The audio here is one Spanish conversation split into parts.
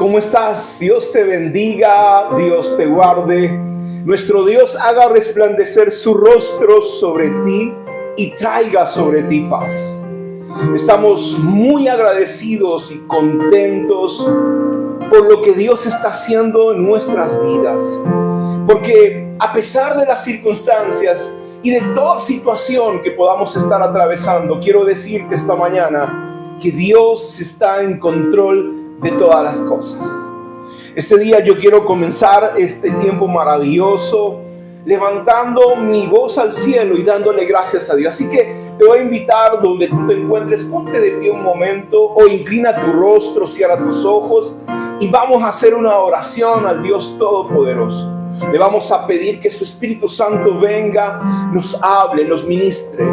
¿cómo estás? Dios te bendiga, Dios te guarde. Nuestro Dios haga resplandecer su rostro sobre ti y traiga sobre ti paz. Estamos muy agradecidos y contentos por lo que Dios está haciendo en nuestras vidas. Porque a pesar de las circunstancias y de toda situación que podamos estar atravesando, quiero decirte esta mañana que Dios está en control de todas las cosas. Este día yo quiero comenzar este tiempo maravilloso levantando mi voz al cielo y dándole gracias a Dios. Así que te voy a invitar donde tú te encuentres, ponte de pie un momento o inclina tu rostro, cierra tus ojos y vamos a hacer una oración al Dios Todopoderoso. Le vamos a pedir que su Espíritu Santo venga, nos hable, nos ministre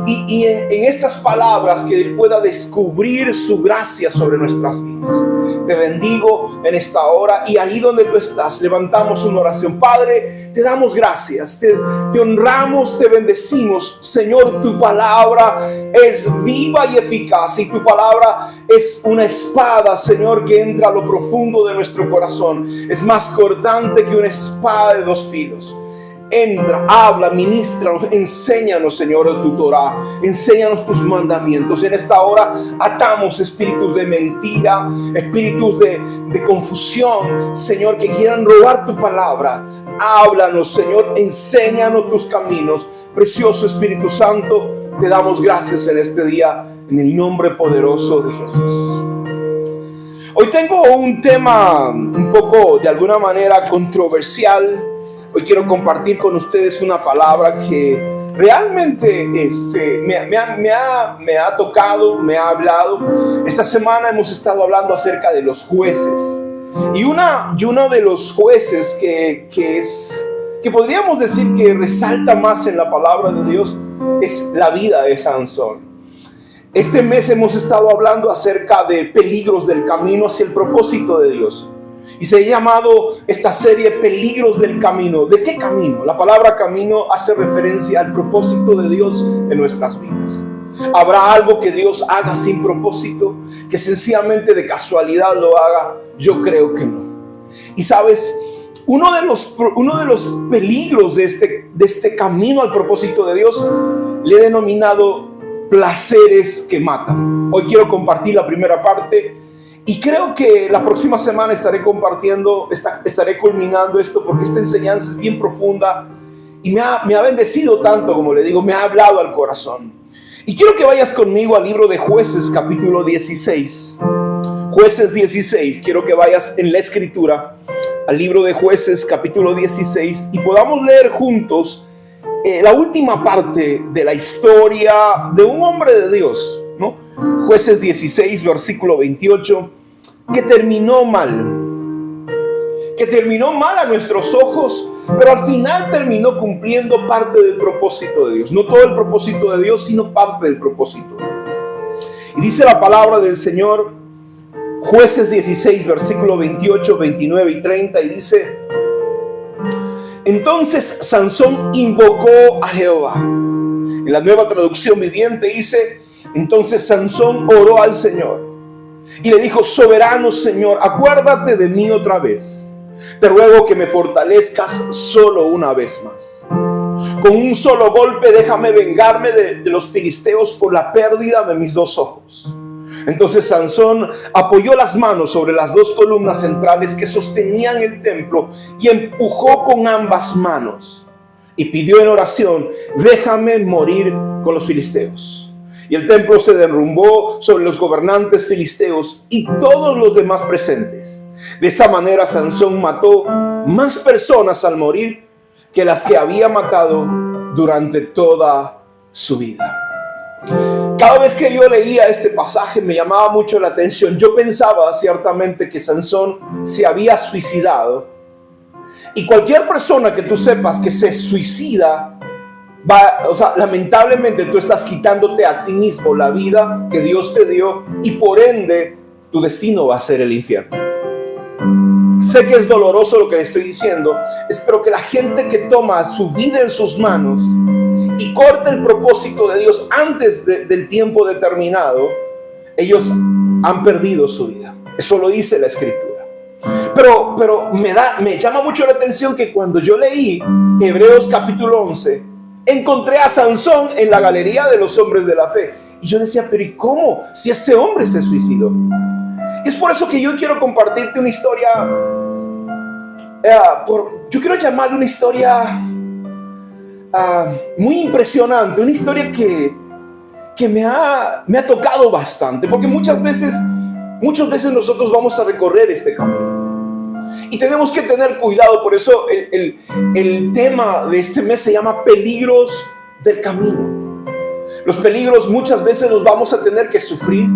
y en estas palabras que Él pueda descubrir su gracia sobre nuestras vidas. Te bendigo en esta hora y ahí donde tú estás levantamos una oración. Padre, te damos gracias, te honramos, te bendecimos. Señor, tu palabra es viva y eficaz y tu palabra es una espada, Señor, que entra a lo profundo de nuestro corazón. Es más cortante que una espada de dos filos. Entra, habla, ministra, enséñanos, Señor, tu Torah, enséñanos tus mandamientos. En esta hora atamos espíritus de mentira, espíritus de confusión, Señor, que quieran robar tu palabra. Háblanos, Señor, enséñanos tus caminos. Precioso Espíritu Santo, te damos gracias en este día, en el nombre poderoso de Jesús. Hoy tengo un tema un poco, de alguna manera, controversial. Hoy quiero compartir con ustedes una palabra que realmente me ha tocado, me ha hablado. Esta semana hemos estado hablando acerca de los jueces. Y uno de los jueces que podríamos decir que resalta más en la palabra de Dios es la vida de Sansón. Este mes hemos estado hablando acerca de peligros del camino hacia el propósito de Dios. Y se ha llamado esta serie Peligros del Camino. ¿De qué camino? La palabra camino hace referencia al propósito de Dios en nuestras vidas. ¿Habrá algo que Dios haga sin propósito? ¿Que sencillamente de casualidad lo haga? Yo creo que no. Y sabes, uno de los peligros de este camino al propósito de Dios le he denominado placeres que matan. Hoy quiero compartir la primera parte. Y creo que la próxima semana estaré culminando esto porque esta enseñanza es bien profunda y me ha bendecido tanto, como le digo, me ha hablado al corazón. Y quiero que vayas conmigo al libro de Jueces, capítulo 16. Jueces 16, quiero que vayas en la escritura al libro de Jueces, capítulo 16, y podamos leer juntos la última parte de la historia de un hombre de Dios, ¿no? Jueces 16, versículo 28, que terminó mal a nuestros ojos, pero al final terminó cumpliendo parte del propósito de Dios. No todo el propósito de Dios, sino parte del propósito de Dios. Y dice la palabra del Señor, Jueces 16, versículo 28, 29 y 30, y dice: entonces Sansón invocó a Jehová. En la Nueva Traducción Viviente dice: entonces Sansón oró al Señor y le dijo: soberano Señor, acuérdate de mí otra vez. Te ruego que me fortalezcas solo una vez más. Con un solo golpe déjame vengarme de los filisteos por la pérdida de mis dos ojos. Entonces Sansón apoyó las manos sobre las dos columnas centrales que sostenían el templo y empujó con ambas manos y pidió en oración: déjame morir con los filisteos. Y el templo se derrumbó sobre los gobernantes filisteos y todos los demás presentes. De esa manera Sansón mató más personas al morir que las que había matado durante toda su vida. Cada vez que yo leía este pasaje me llamaba mucho la atención. Yo pensaba ciertamente que Sansón se había suicidado. Y cualquier persona que tú sepas que se suicida, lamentablemente tú estás quitándote a ti mismo la vida que Dios te dio y por ende tu destino va a ser el infierno. Sé que es doloroso lo que le estoy diciendo, espero que la gente que toma su vida en sus manos y corta el propósito de Dios antes del tiempo determinado, ellos han perdido su vida. Eso lo dice la Escritura. Pero me llama mucho la atención que cuando yo leí Hebreos capítulo 11, encontré a Sansón en la galería de los hombres de la fe. Y yo decía, pero ¿y cómo? Si este hombre se suicidó. Y es por eso que yo quiero compartirte una historia, yo quiero llamarle una historia muy impresionante, una historia que me ha tocado bastante, porque muchas veces nosotros vamos a recorrer este camino y tenemos que tener cuidado. Por eso el tema de este mes se llama peligros del camino. Los peligros muchas veces los vamos a tener que sufrir,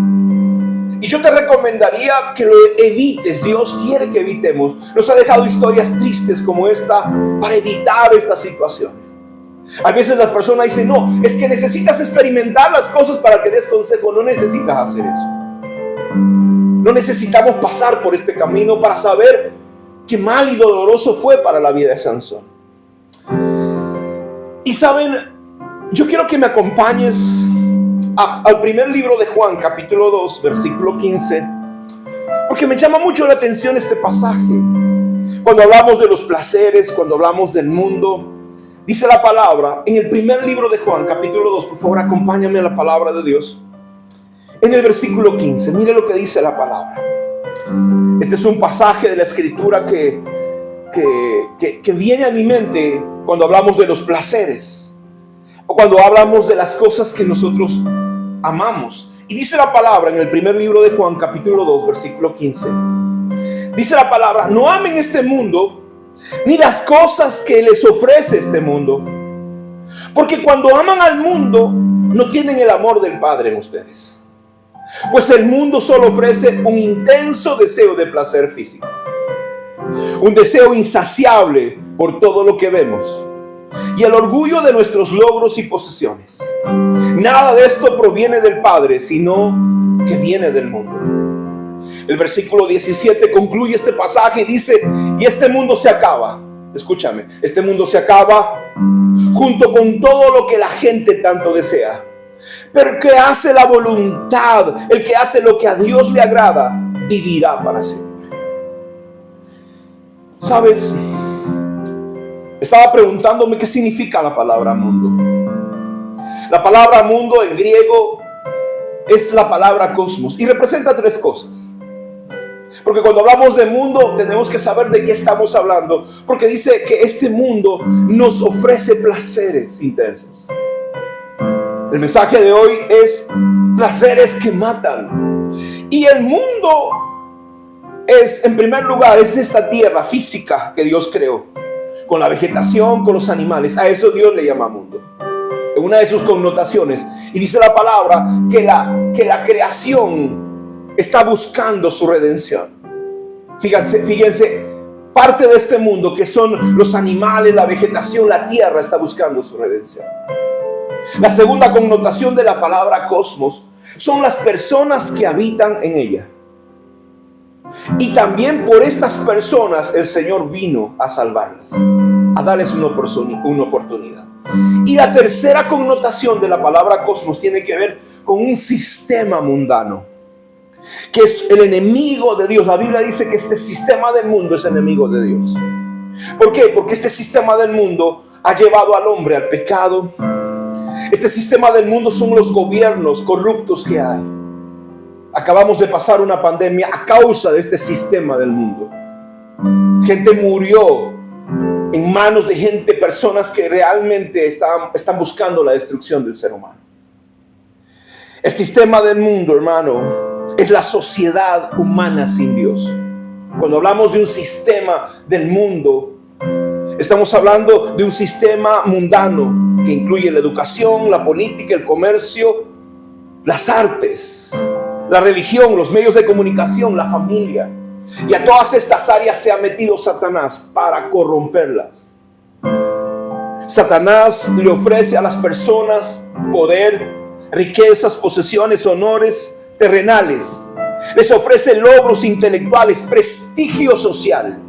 y yo te recomendaría que lo evites. Dios quiere que evitemos. Nos ha dejado historias tristes como esta para evitar estas situaciones. A veces las personas dicen, no, es que necesitas experimentar las cosas para que des consejo. No necesitas hacer eso. No necesitamos pasar por este camino para saber qué mal y doloroso fue para la vida de Sansón. Y saben, yo quiero que me acompañes al primer libro de Juan, capítulo 2, versículo 15, porque me llama mucho la atención este pasaje. Cuando hablamos de los placeres, cuando hablamos del mundo, dice la palabra en el primer libro de Juan, capítulo 2, por favor acompáñame a la palabra de Dios. En el versículo 15, mire lo que dice la palabra. Este es un pasaje de la Escritura que viene a mi mente cuando hablamos de los placeres, o cuando hablamos de las cosas que nosotros amamos. Y dice la palabra en el primer libro de Juan, capítulo 2, versículo 15. Dice la palabra, no amen este mundo, ni las cosas que les ofrece este mundo, porque cuando aman al mundo, no tienen el amor del Padre en ustedes. Pues el mundo solo ofrece un intenso deseo de placer físico, un deseo insaciable por todo lo que vemos, y el orgullo de nuestros logros y posesiones. Nada de esto proviene del Padre, sino que viene del mundo. El versículo 17 concluye este pasaje y dice, y este mundo se acaba. Escúchame, este mundo se acaba junto con todo lo que la gente tanto desea. Pero el que hace la voluntad, el que hace lo que a Dios le agrada, vivirá para siempre. ¿Sabes? Estaba preguntándome qué significa la palabra mundo. La palabra mundo en griego es la palabra cosmos y representa tres cosas. Porque cuando hablamos de mundo tenemos que saber de qué estamos hablando, porque dice que este mundo nos ofrece placeres intensos. El mensaje de hoy es placeres que matan. Y el mundo es, en primer lugar, es esta tierra física que Dios creó, con la vegetación, con los animales. A eso Dios le llama mundo, en una de sus connotaciones. Y dice la palabra que la creación está buscando su redención. Fíjense, parte de este mundo que son los animales, la vegetación, la tierra, está buscando su redención. La segunda connotación de la palabra cosmos son las personas que habitan en ella. Y también por estas personas el Señor vino a salvarlas, a darles una oportunidad. Y la tercera connotación de la palabra cosmos tiene que ver con un sistema mundano, que es el enemigo de Dios. La Biblia dice que este sistema del mundo es enemigo de Dios. ¿Por qué? Porque este sistema del mundo ha llevado al hombre al pecado. Este sistema del mundo son los gobiernos corruptos que hay. Acabamos de pasar una pandemia a causa de este sistema del mundo. Gente murió en manos de personas que realmente están buscando la destrucción del ser humano. El sistema del mundo, hermano, es la sociedad humana sin Dios. Cuando hablamos de un sistema del mundo, estamos hablando de un sistema mundano que incluye la educación, la política, el comercio, las artes, la religión, los medios de comunicación, la familia. Y a todas estas áreas se ha metido Satanás para corromperlas. Satanás le ofrece a las personas poder, riquezas, posesiones, honores terrenales. Les ofrece logros intelectuales, prestigio social.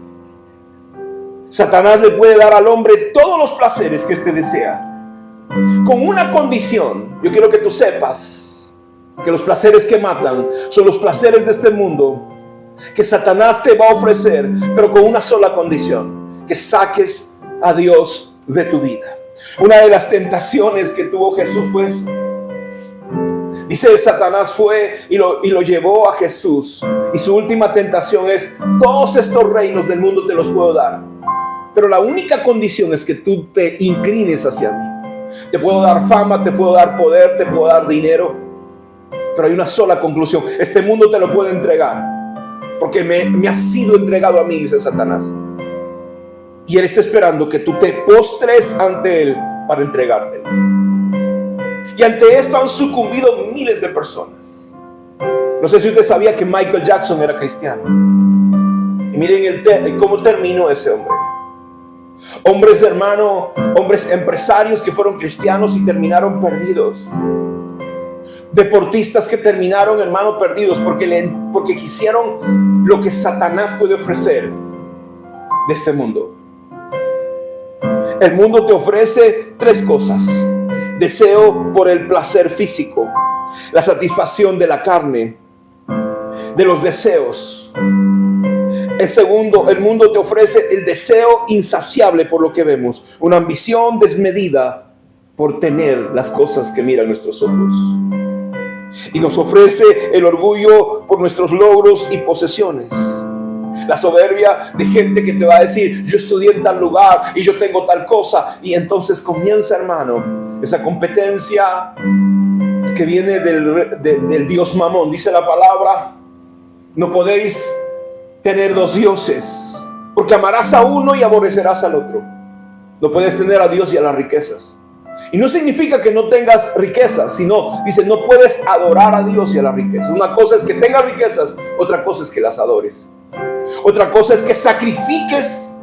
Satanás le puede dar al hombre todos los placeres que éste desea, con una condición. Yo quiero que tú sepas que los placeres que matan son los placeres de este mundo que Satanás te va a ofrecer, pero con una sola condición: que saques a Dios de tu vida. Una de las tentaciones que tuvo Jesús fue eso. Dice, Satanás fue y lo llevó a Jesús, y su última tentación es: todos estos reinos del mundo te los puedo dar, pero la única condición es que tú te inclines hacia mí. Te puedo dar fama, te puedo dar poder, te puedo dar dinero, pero hay una sola conclusión: este mundo te lo puedo entregar, porque me ha sido entregado a mí, dice Satanás. Y él está esperando que tú te postres ante él para entregártelo. Y ante esto han sucumbido miles de personas. No sé si usted sabía que Michael Jackson era cristiano. Y miren cómo terminó ese hombre. Hombres, hermano, hombres empresarios que fueron cristianos y terminaron perdidos. Deportistas que terminaron, hermano, perdidos porque quisieron lo que Satanás puede ofrecer de este mundo. El mundo te ofrece tres cosas: deseo por el placer físico, la satisfacción de la carne, de los deseos. El segundo, el mundo te ofrece el deseo insaciable por lo que vemos, una ambición desmedida por tener las cosas que miran nuestros ojos. Y nos ofrece el orgullo por nuestros logros y posesiones. La soberbia de gente que te va a decir: yo estudié en tal lugar y yo tengo tal cosa. Y entonces comienza, hermano, esa competencia que viene del Dios Mamón. Dice la palabra: no podéis tener dos dioses, porque amarás a uno y aborrecerás al otro. No puedes tener a Dios y a las riquezas. Y no significa que no tengas riquezas, sino, dice, no puedes adorar a Dios y a las riquezas. Una cosa es que tengas riquezas, otra cosa es que las adores. Otra cosa es que sacrifiques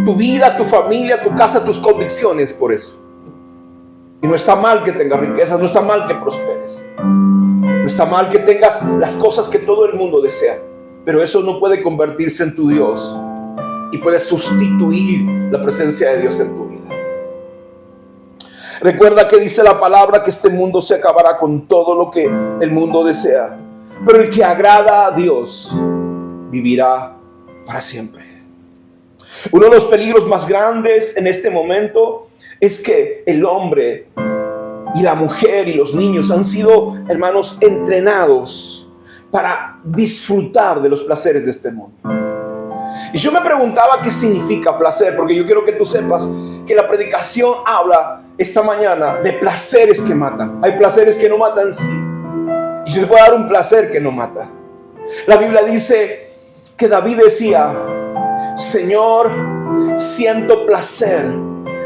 tu vida, tu familia, tu casa, tus convicciones por eso. Y no está mal que tengas riquezas, no está mal que prosperes, no está mal que tengas las cosas que todo el mundo desea, pero eso no puede convertirse en tu Dios y puede sustituir la presencia de Dios en tu vida. Recuerda que dice la palabra que este mundo se acabará con todo lo que el mundo desea, pero el que agrada a Dios vivirá para siempre. Uno de los peligros más grandes en este momento es que el hombre y la mujer y los niños han sido, hermanos, entrenados para disfrutar de los placeres de este mundo. Y yo me preguntaba qué significa placer, porque yo quiero que tú sepas que la predicación habla esta mañana de placeres que matan. Hay placeres que no matan, sí, y se puede dar un placer que no mata. La Biblia dice que David decía: Señor, siento placer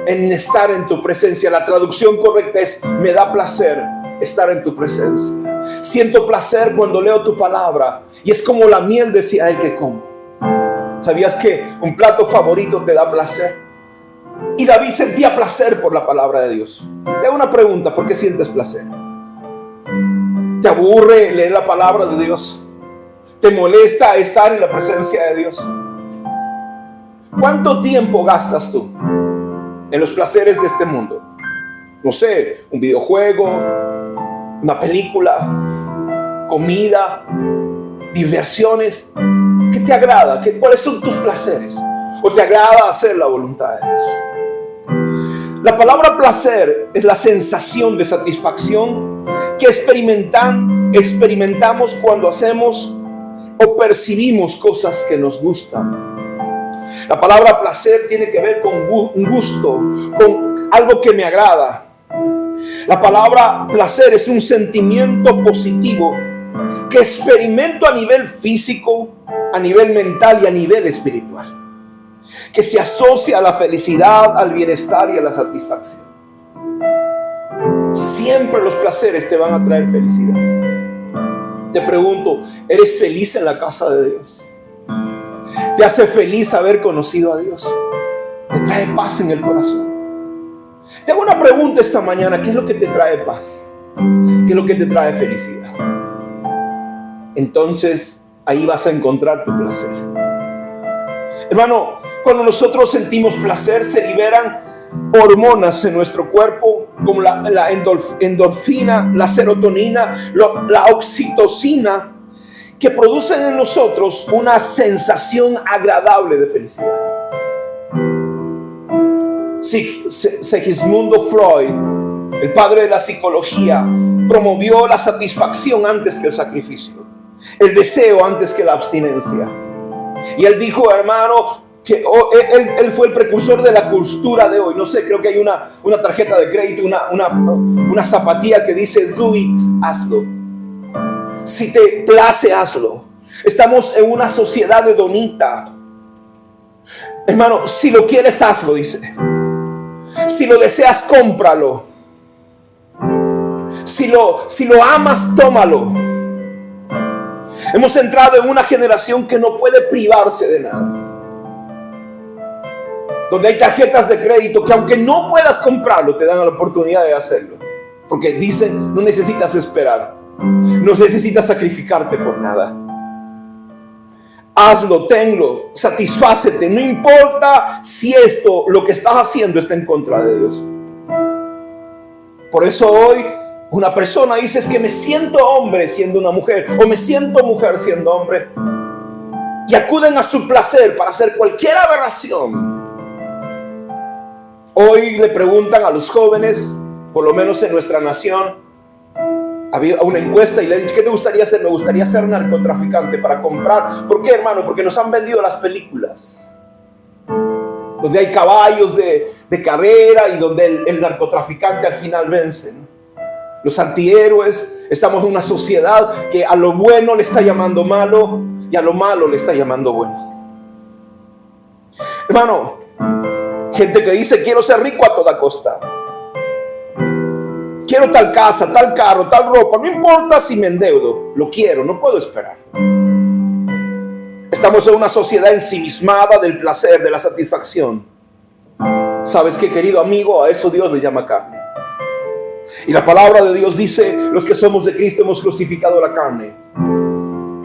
en estar en tu presencia. La traducción correcta es: me da placer estar en tu presencia. Siento placer cuando leo tu palabra, y es como la miel, decía el que como. ¿Sabías que un plato favorito te da placer? Y David sentía placer por la palabra de Dios. Te hago una pregunta: ¿por qué sientes placer? ¿Te aburre leer la palabra de Dios? ¿Te molesta estar en la presencia de Dios? ¿Cuánto tiempo gastas tú en los placeres de este mundo? No sé, un videojuego, una película, comida, diversiones. ¿Qué te agrada? ¿Cuáles son tus placeres? ¿O te agrada hacer la voluntad de Dios? La palabra placer es la sensación de satisfacción que experimentamos cuando hacemos o percibimos cosas que nos gustan. La palabra placer tiene que ver con un gusto, con algo que me agrada. La palabra placer es un sentimiento positivo que experimento a nivel físico, a nivel mental y a nivel espiritual, que se asocia a la felicidad, al bienestar y a la satisfacción. Siempre los placeres te van a traer felicidad. Te pregunto, ¿eres feliz en la casa de Dios? ¿Te hace feliz haber conocido a Dios? ¿Te trae paz en el corazón? Te hago una pregunta esta mañana: ¿qué es lo que te trae paz? ¿Qué es lo que te trae felicidad? Entonces ahí vas a encontrar tu placer. Hermano, cuando nosotros sentimos placer, se liberan hormonas en nuestro cuerpo, como la endorfina, la serotonina, la oxitocina, que producen en nosotros una sensación agradable de felicidad. Segismundo Freud, el padre de la psicología, promovió la satisfacción antes que el sacrificio, el deseo antes que la abstinencia. Y él dijo, hermano, que él fue el precursor de la cultura de hoy. No sé, creo que hay una tarjeta de crédito, una zapatilla que dice do it, hazlo. Si te place, hazlo. Estamos en una sociedad hedonista. Hermano, si lo quieres, hazlo, dice. Si lo deseas, cómpralo. Si lo amas, tómalo. Hemos entrado en una generación que no puede privarse de nada. Donde hay tarjetas de crédito que aunque no puedas comprarlo, te dan la oportunidad de hacerlo. Porque dicen, no necesitas esperar. No necesitas sacrificarte por nada. Hazlo, tenlo, satisfácete. No importa si lo que estás haciendo está en contra de Dios. Por eso hoy una persona dice, es que me siento hombre siendo una mujer, o me siento mujer siendo hombre, y acuden a su placer para hacer cualquier aberración. Hoy le preguntan a los jóvenes, por lo menos en nuestra nación, había una encuesta y le dije, ¿qué te gustaría hacer? Me gustaría ser narcotraficante para comprar. ¿Por qué, hermano? Porque nos han vendido las películas donde hay caballos de carrera y donde el narcotraficante al final vence, ¿no? Los antihéroes. Estamos en una sociedad que a lo bueno le está llamando malo y a lo malo le está llamando bueno. Hermano, gente que dice, quiero ser rico a toda costa. Quiero tal casa, tal carro, tal ropa. No importa si me endeudo. Lo quiero, no puedo esperar. Estamos en una sociedad ensimismada del placer, de la satisfacción. ¿Sabes qué, querido amigo? A eso Dios le llama carne. Y la palabra de Dios dice, los que somos de Cristo hemos crucificado la carne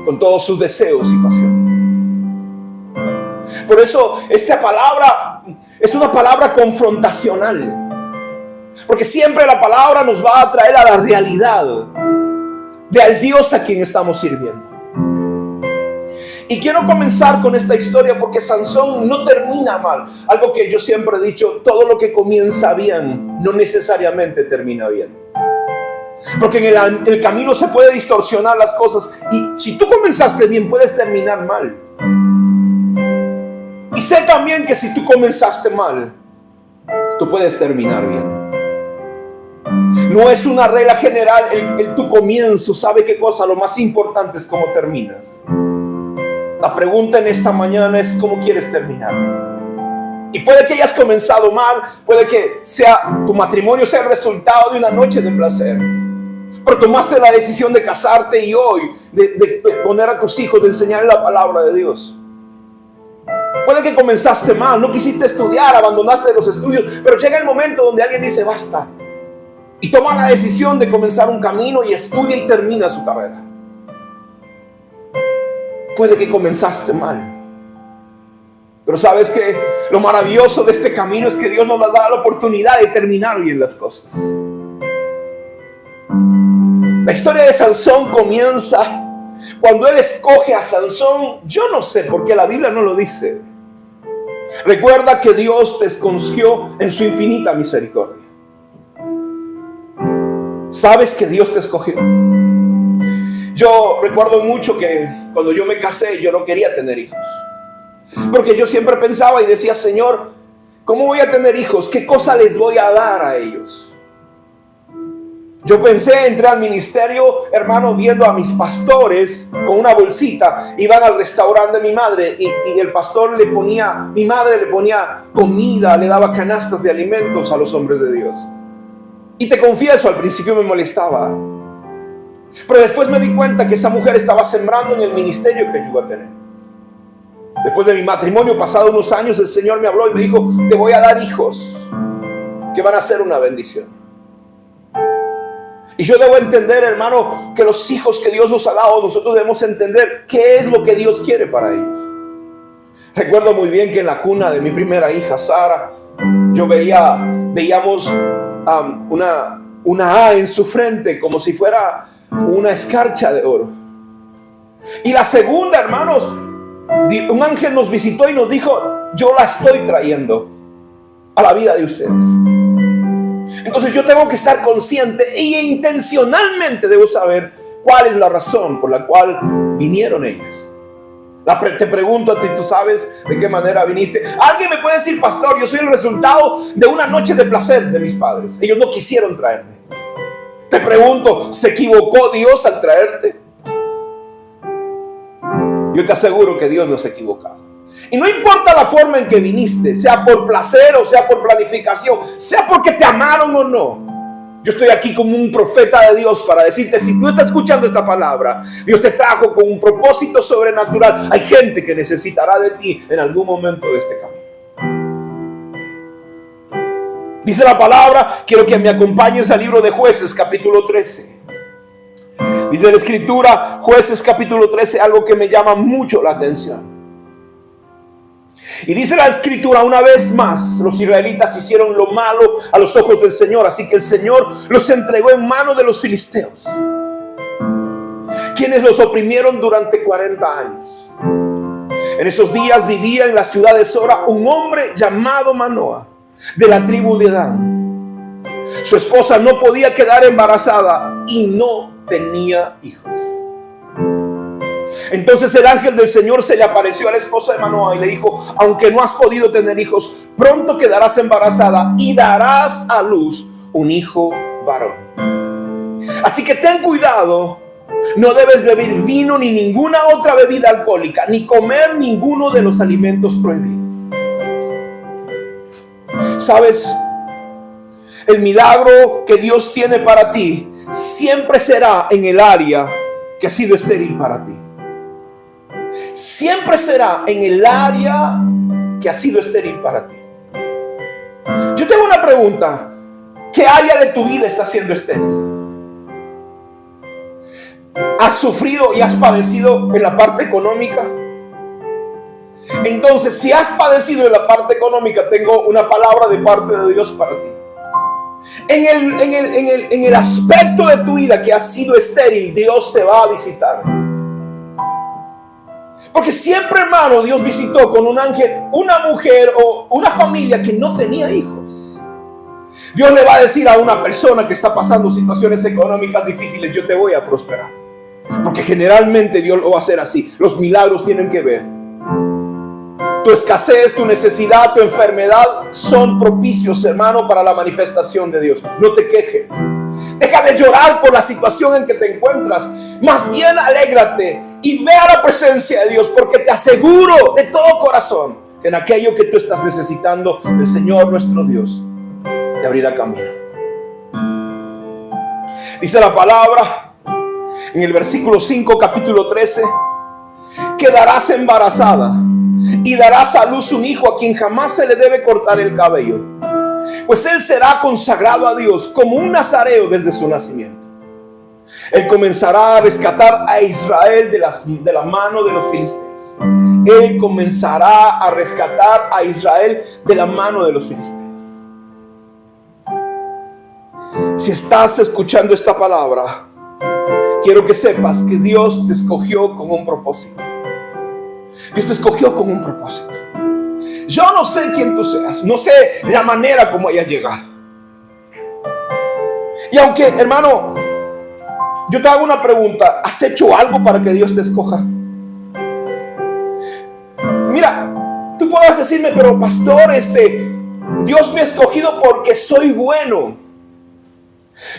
con todos sus deseos y pasiones. Por eso esta palabra es una palabra confrontacional. Porque siempre la palabra nos va a traer a la realidad de al Dios a quien estamos sirviendo. Y quiero comenzar con esta historia porque Sansón no termina mal. Algo que yo siempre he dicho, todo lo que comienza bien no necesariamente termina bien. Porque en el camino se puede distorsionar las cosas. Y si tú comenzaste bien, puedes terminar mal. Y sé también que si tú comenzaste mal, tú puedes terminar bien. No es una regla general el tu comienzo. ¿Sabe qué cosa? Lo más importante es cómo terminas. La pregunta en esta mañana es ¿cómo quieres terminar? Y puede que hayas comenzado mal, puede que tu matrimonio sea el resultado de una noche de placer. Pero tomaste la decisión de casarte y hoy de poner a tus hijos, de enseñarles la palabra de Dios. Puede que comenzaste mal, no quisiste estudiar, abandonaste los estudios, pero llega el momento donde alguien dice basta. Y toma la decisión de comenzar un camino y estudia y termina su carrera. Puede que comenzaste mal. Pero sabes que lo maravilloso de este camino es que Dios nos da la oportunidad de terminar bien las cosas. La historia de Sansón comienza cuando él escoge a Sansón. Yo no sé por qué la Biblia no lo dice. Recuerda que Dios te escogió en su infinita misericordia. Sabes que Dios te escogió. Yo recuerdo mucho que cuando yo me casé, yo no quería tener hijos. Porque yo siempre pensaba y decía, Señor, ¿cómo voy a tener hijos? ¿Qué cosa les voy a dar a ellos? Yo pensé, entré al ministerio, hermano, viendo a mis pastores con una bolsita. Iban al restaurante de mi madre y el pastor mi madre le ponía comida, le daba canastas de alimentos a los hombres de Dios. Y te confieso, al principio me molestaba. Pero después me di cuenta que esa mujer estaba sembrando en el ministerio que yo iba a tener. Después de mi matrimonio, pasado unos años, el Señor me habló y me dijo, te voy a dar hijos que van a ser una bendición. Y yo debo entender, hermano, que los hijos que Dios nos ha dado, nosotros debemos entender qué es lo que Dios quiere para ellos. Recuerdo muy bien que en la cuna de mi primera hija, Sara, yo veíamos una A en su frente como si fuera una escarcha de oro. Y la segunda, hermanos, un ángel nos visitó y nos dijo: yo la estoy trayendo a la vida de ustedes. Entonces yo tengo que estar consciente e intencionalmente debo saber cuál es la razón por la cual vinieron ellas. Te pregunto a ti, ¿tú sabes de qué manera viniste? Alguien me puede decir: pastor, yo soy el resultado de una noche de placer de mis padres. Ellos no quisieron traerme. Te pregunto, ¿se equivocó Dios al traerte? Yo te aseguro que Dios no se ha equivocado. Y no importa la forma en que viniste, sea por placer o sea por planificación, sea porque te amaron o no. Yo estoy aquí como un profeta de Dios para decirte: si tú estás escuchando esta palabra, Dios te trajo con un propósito sobrenatural. Hay gente que necesitará de ti en algún momento de este camino. Dice la palabra, quiero que me acompañes al libro de Jueces, capítulo 13. Dice la escritura, Jueces capítulo 13, algo que me llama mucho la atención. Y dice la escritura: una vez más los israelitas hicieron lo malo a los ojos del Señor, así que el Señor los entregó en manos de los filisteos, quienes los oprimieron durante 40 años. En esos días vivía en la ciudad de Sora un hombre llamado Manoa, de la tribu de Dan. Su esposa no podía quedar embarazada y no tenía hijos. Entonces el ángel del Señor se le apareció a la esposa de Manoa y le dijo: aunque no has podido tener hijos, pronto quedarás embarazada y darás a luz un hijo varón. Así que ten cuidado, no debes beber vino ni ninguna otra bebida alcohólica, ni comer ninguno de los alimentos prohibidos. ¿Sabes? El milagro que Dios tiene para ti siempre será en el área que ha sido estéril para ti. Siempre será en el área que ha sido estéril para ti. Yo tengo una pregunta: ¿qué área de tu vida está siendo estéril? ¿Has sufrido y has padecido en la parte económica? Entonces, si has padecido en la parte económica, tengo una palabra de parte de Dios para ti. En el aspecto de tu vida que ha sido estéril, Dios te va a visitar. Porque siempre, hermano, Dios visitó con un ángel una mujer o una familia que no tenía hijos. Dios le va a decir a una persona que está pasando situaciones económicas difíciles: yo te voy a prosperar. Porque generalmente Dios lo va a hacer así. Los milagros tienen que ver. Tu escasez, tu necesidad, tu enfermedad son propicios, hermano, para la manifestación de Dios. No te quejes. Deja de llorar por la situación en que te encuentras. Más bien alégrate y ve a la presencia de Dios, porque te aseguro de todo corazón que en aquello que tú estás necesitando, el Señor nuestro Dios te abrirá camino. Dice la palabra en el versículo 5, capítulo 13: quedarás embarazada y darás a luz un hijo a quien jamás se le debe cortar el cabello, pues él será consagrado a Dios como un nazareo desde su nacimiento. Él comenzará a rescatar a Israel de la mano de los filisteos. Él comenzará a rescatar a Israel de la mano de los filisteos. Si estás escuchando esta palabra, quiero que sepas que Dios te escogió con un propósito. Dios te escogió con un propósito. Yo no sé quién tú seas, no sé la manera como hayas llegado. Y aunque, hermano, yo te hago una pregunta: ¿has hecho algo para que Dios te escoja? Mira, tú puedes decirme: pero pastor, Dios me ha escogido porque soy bueno.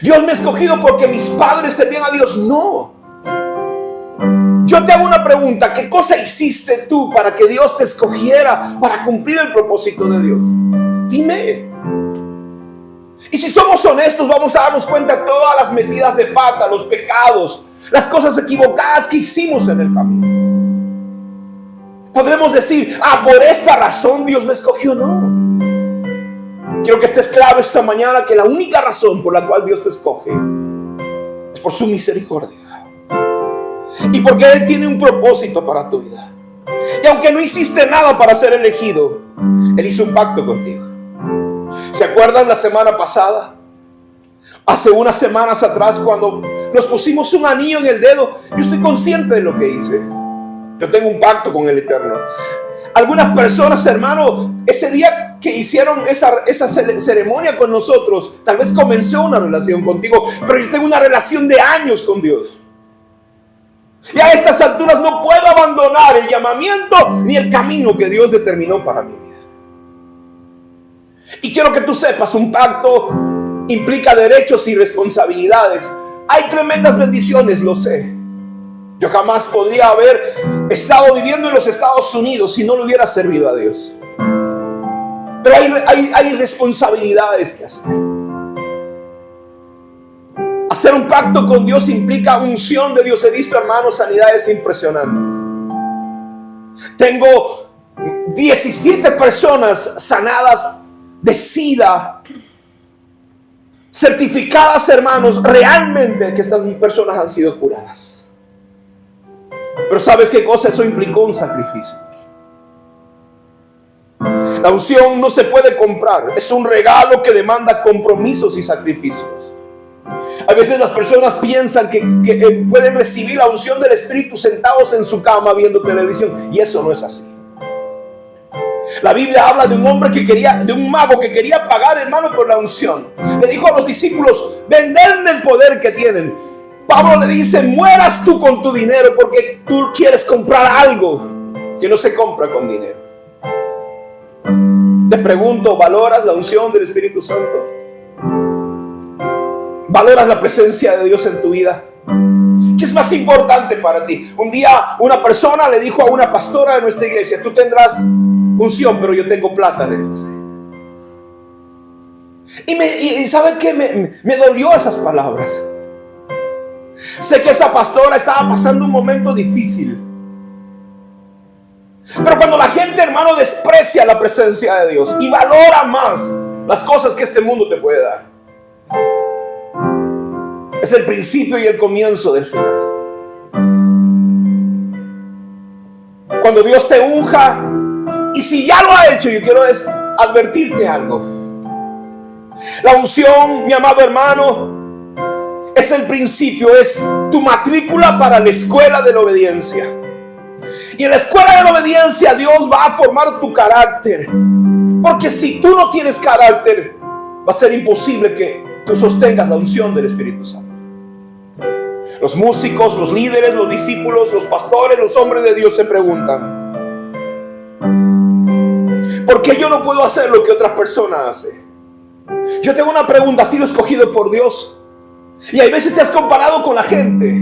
Dios me ha escogido porque mis padres servían a Dios. No. Yo te hago una pregunta: ¿qué cosa hiciste tú para que Dios te escogiera para cumplir el propósito de Dios? Dime. Y si somos honestos, vamos a darnos cuenta de todas las metidas de pata, los pecados, las cosas equivocadas que hicimos en el camino. Podremos decir: por esta razón Dios me escogió. No. Quiero que estés claro esta mañana que la única razón por la cual Dios te escoge es por su misericordia. Y porque Él tiene un propósito para tu vida. Y aunque no hiciste nada para ser elegido, Él hizo un pacto contigo. ¿Se acuerdan la semana pasada? Hace unas semanas atrás, cuando nos pusimos un anillo en el dedo. Yo estoy consciente de lo que hice. Yo tengo un pacto con el Eterno. Algunas personas, hermano, ese día que hicieron esa ceremonia con nosotros, tal vez comenzó una relación contigo, pero yo tengo una relación de años con Dios. Y a estas alturas no puedo abandonar el llamamiento ni el camino que Dios determinó para mi vida. Y quiero que tú sepas, un pacto implica derechos y responsabilidades. Hay tremendas bendiciones, lo sé. Yo jamás podría haber estado viviendo en los Estados Unidos si no le hubiera servido a Dios. Pero hay responsabilidades que hacer. Hacer un pacto con Dios implica unción de Dios. He visto, hermanos, sanidades impresionantes. Tengo 17 personas sanadas de SIDA, certificadas, hermanos, realmente que estas personas han sido curadas. Pero ¿sabes qué cosa? Eso implicó un sacrificio. La unción no se puede comprar. Es un regalo que demanda compromisos y sacrificios. A veces las personas piensan que pueden recibir la unción del Espíritu sentados en su cama viendo televisión. Y eso no es así. La Biblia habla de un hombre de un mago que quería pagar, hermano, por la unción. Le dijo a los discípulos: vendedme el poder que tienen. Pablo le dice: mueras tú con tu dinero, porque tú quieres comprar algo que no se compra con dinero. Te pregunto, ¿valoras la unción del Espíritu Santo? ¿Valoras la presencia de Dios en tu vida? ¿Qué es más importante para ti? Un día una persona le dijo a una pastora de nuestra iglesia: tú tendrás unción, pero yo tengo plata, le dijo. Y ¿sabe qué? Me dolió esas palabras. Sé que esa pastora estaba pasando un momento difícil. Pero cuando la gente, hermano, desprecia la presencia de Dios y valora más las cosas que este mundo te puede dar, es el principio y el comienzo del final. Cuando Dios te unja, y si ya lo ha hecho, yo quiero advertirte algo. La unción, mi amado hermano, es el principio, es tu matrícula para la escuela de la obediencia. Y en la escuela de la obediencia Dios va a formar tu carácter. Porque si tú no tienes carácter, va a ser imposible que tú sostengas la unción del Espíritu Santo. Los músicos, los líderes, los discípulos, los pastores, los hombres de Dios se preguntan: ¿por qué yo no puedo hacer lo que otras personas hacen? Yo tengo una pregunta: ¿has sido escogido por Dios? Y hay veces te has comparado con la gente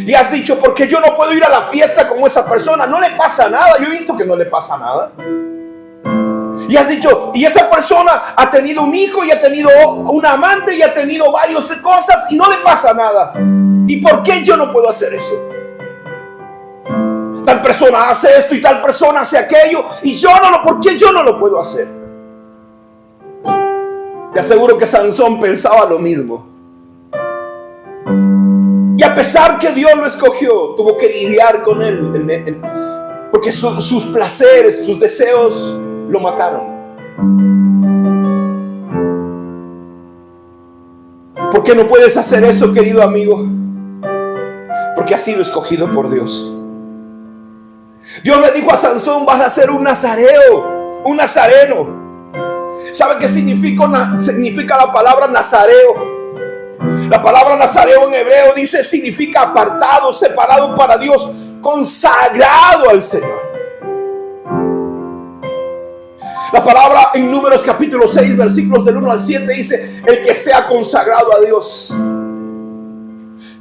y has dicho: ¿por qué yo no puedo ir a la fiesta como esa persona? No le pasa nada. Yo he visto que no le pasa nada. Y has dicho: y esa persona ha tenido un hijo y ha tenido un amante y ha tenido varias cosas y no le pasa nada. ¿Y por qué yo no puedo hacer eso? Tal persona hace esto y tal persona hace aquello y ¿por qué yo no lo puedo hacer? Te aseguro que Sansón pensaba lo mismo. Y a pesar que Dios lo escogió, tuvo que lidiar con él, porque sus placeres, sus deseos lo mataron. ¿Por qué no puedes hacer eso, querido amigo? Porque has sido escogido por Dios. Dios le dijo a Sansón: vas a ser un nazareo, un nazareno. ¿Sabe qué significa la palabra nazareo? La palabra nazareo en hebreo significa apartado, separado para Dios, consagrado al Señor. La palabra en Números capítulo 6, versículos del 1 al 7 dice: el que sea consagrado a Dios.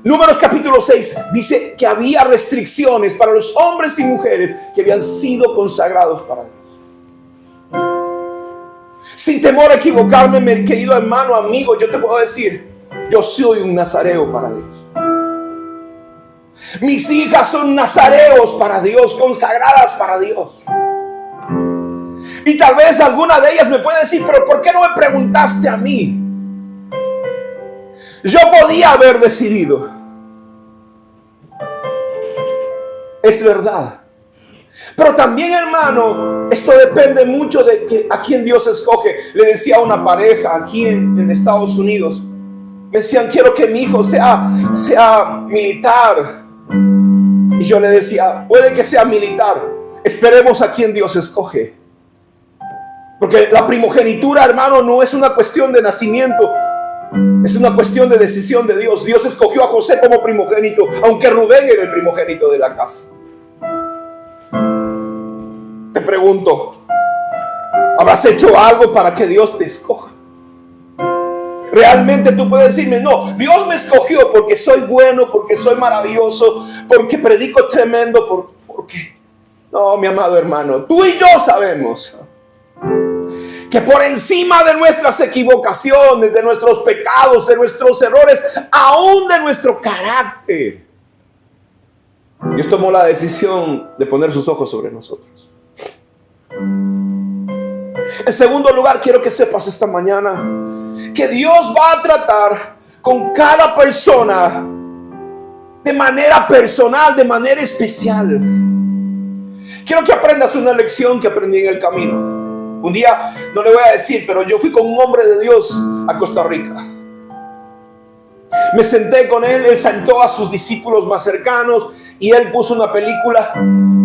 Números capítulo 6 dice que había restricciones para los hombres y mujeres que habían sido consagrados para Dios. Sin temor a equivocarme, mi querido hermano, amigo, yo te puedo decir: yo soy un nazareo para Dios. Mis hijas son nazareos para Dios, consagradas para Dios. Y tal vez alguna de ellas me puede decir: pero ¿por qué no me preguntaste a mí? Yo podía haber decidido. Es verdad. Pero también, hermano, esto depende mucho de a quién Dios escoge. Le decía a una pareja aquí en Estados Unidos: Me decían, quiero que mi hijo sea militar. Y yo le decía, puede que sea militar, esperemos a quien Dios escoge. Porque la primogenitura, hermano, no es una cuestión de nacimiento, es una cuestión de decisión de Dios. Dios escogió a José como primogénito, aunque Rubén era el primogénito de la casa. Te pregunto, ¿habrás hecho algo para que Dios te escoja? Realmente tú puedes decirme, no, Dios me escogió porque soy bueno, porque soy maravilloso, porque predico tremendo, porque... No, mi amado hermano, tú y yo sabemos que por encima de nuestras equivocaciones, de nuestros pecados, de nuestros errores, aún de nuestro carácter, Dios tomó la decisión de poner sus ojos sobre nosotros. En segundo lugar, quiero que sepas esta mañana que Dios va a tratar con cada persona de manera personal, de manera especial. Quiero que aprendas una lección que aprendí en el camino. Un día, no le voy a decir, pero yo fui con un hombre de Dios a Costa Rica. Me senté con él sentó a sus discípulos más cercanos y él puso una película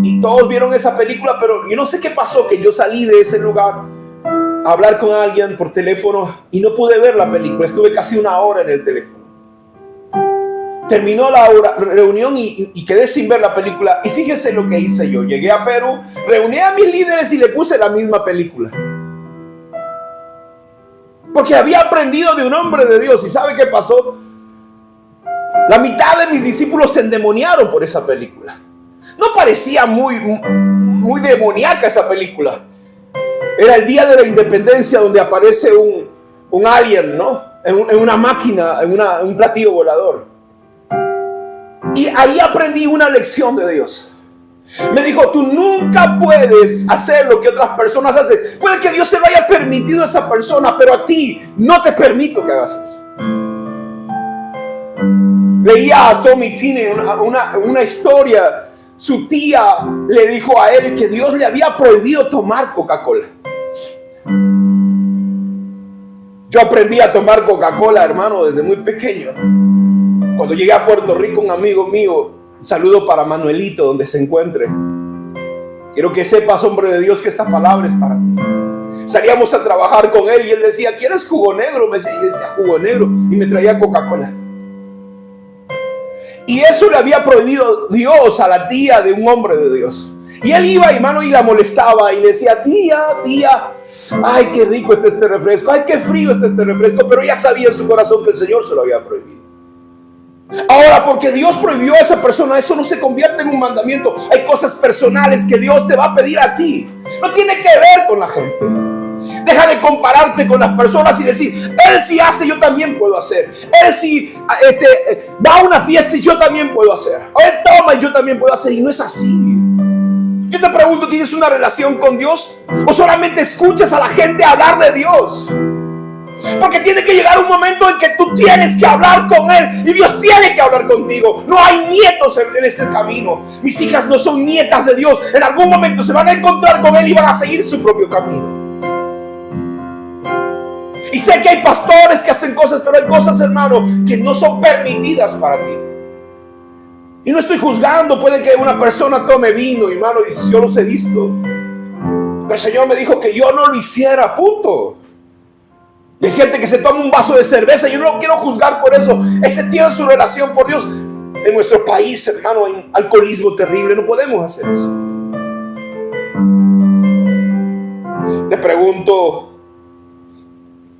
y todos vieron esa película, pero yo no sé qué pasó, que yo salí de ese lugar a hablar con alguien por teléfono y no pude ver la película. Estuve casi una hora en el teléfono. Terminó la reunión y quedé sin ver la película. Y fíjense lo que hice yo. Llegué a Perú, reuní a mis líderes y le puse la misma película. Porque había aprendido de un hombre de Dios. ¿Y sabe qué pasó? La mitad de mis discípulos se endemoniaron por esa película. No parecía muy demoníaca esa película. Era el día de la independencia donde aparece un alien, ¿no? En una máquina, en un platillo volador. Y ahí aprendí una lección de Dios. Me dijo, tú nunca puedes hacer lo que otras personas hacen. Puede que Dios se lo haya permitido a esa persona, pero a ti no te permito que hagas eso. Leía a Tommy Tine una historia. Su tía le dijo a él que Dios le había prohibido tomar Coca-Cola. Yo aprendí a tomar Coca-Cola, hermano, desde muy pequeño. Cuando llegué a Puerto Rico, un amigo mío, un saludo para Manuelito, donde se encuentre. Quiero que sepas, hombre de Dios, que esta palabra es para ti. Salíamos a trabajar con él y él decía, ¿quieres jugo negro? Me decía, jugo negro, y me traía Coca-Cola. Y eso le había prohibido Dios a la tía de un hombre de Dios. Y él iba, hermano, y la molestaba y le decía, tía, ay, qué rico está este refresco, ay, qué frío está este refresco. Pero ella sabía en su corazón que el Señor se lo había prohibido. Ahora, porque Dios prohibió a esa persona, eso no se convierte en un mandamiento. Hay cosas personales que Dios te va a pedir a ti. No tiene que ver con la gente. Deja de compararte con las personas y decir, él sí hace, yo también puedo hacer. Él sí va a una fiesta y yo también puedo hacer. O él toma y yo también puedo hacer. Y no es así. Yo te pregunto, ¿tienes una relación con Dios? ¿O solamente escuchas a la gente hablar de Dios? Porque tiene que llegar un momento en que tú tienes que hablar con Él y Dios tiene que hablar contigo. No hay nietos en este camino. Mis hijas no son nietas de Dios. En algún momento se van a encontrar con Él y van a seguir su propio camino. Y sé que hay pastores que hacen cosas, pero hay cosas, hermano, que no son permitidas para ti. Y no estoy juzgando. Puede que una persona tome vino, hermano, y yo los he visto. Pero el Señor me dijo que yo no lo hiciera, punto. Y hay gente que se toma un vaso de cerveza. Yo no lo quiero juzgar por eso. Ese tiene su relación por Dios. En nuestro país, hermano, hay un alcoholismo terrible. No podemos hacer eso. Te pregunto,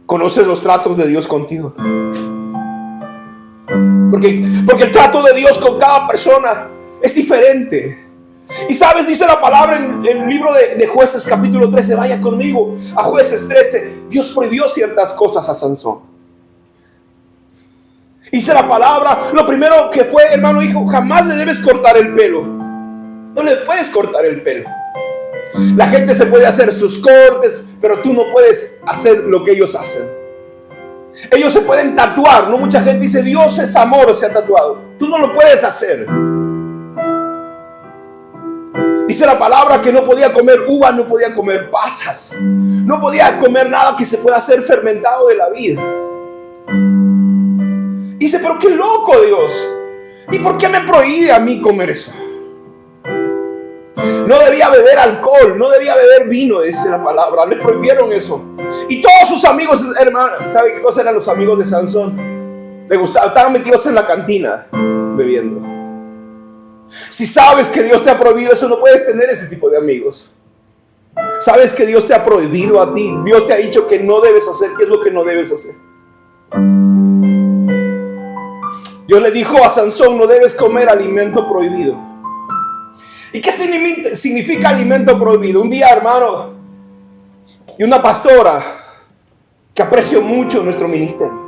¿conoces los tratos de Dios contigo? Porque el trato de Dios con cada persona es diferente. Y sabes, dice la palabra en el libro de Jueces capítulo 13, vaya conmigo a Jueces 13, Dios prohibió ciertas cosas a Sansón. Dice la palabra, lo primero que fue, hermano, dijo, jamás le debes cortar el pelo. No le puedes cortar el pelo. La gente se puede hacer sus cortes, pero tú no puedes hacer lo que ellos hacen. Ellos se pueden tatuar, ¿no? Mucha gente dice, Dios es amor, o se ha tatuado. Tú no lo puedes hacer. Dice la palabra que no podía comer uva, no podía comer pasas, no podía comer nada que se pueda hacer fermentado de la vida. Dice, pero qué loco Dios. ¿Y por qué me prohíbe a mí comer eso? No debía beber alcohol, no debía beber vino, dice la palabra. Le prohibieron eso. Y todos sus amigos, hermano, ¿sabe qué cosa eran los amigos de Sansón? Le gustaba, estaban metidos en la cantina bebiendo. Si sabes que Dios te ha prohibido eso, no puedes tener ese tipo de amigos. Sabes que Dios te ha prohibido a ti. Dios te ha dicho que no debes hacer. ¿Qué es lo que no debes hacer? Dios le dijo a Sansón, no debes comer alimento prohibido. ¿Y qué significa alimento prohibido? Un día, hermano, y una pastora que aprecio mucho nuestro ministerio,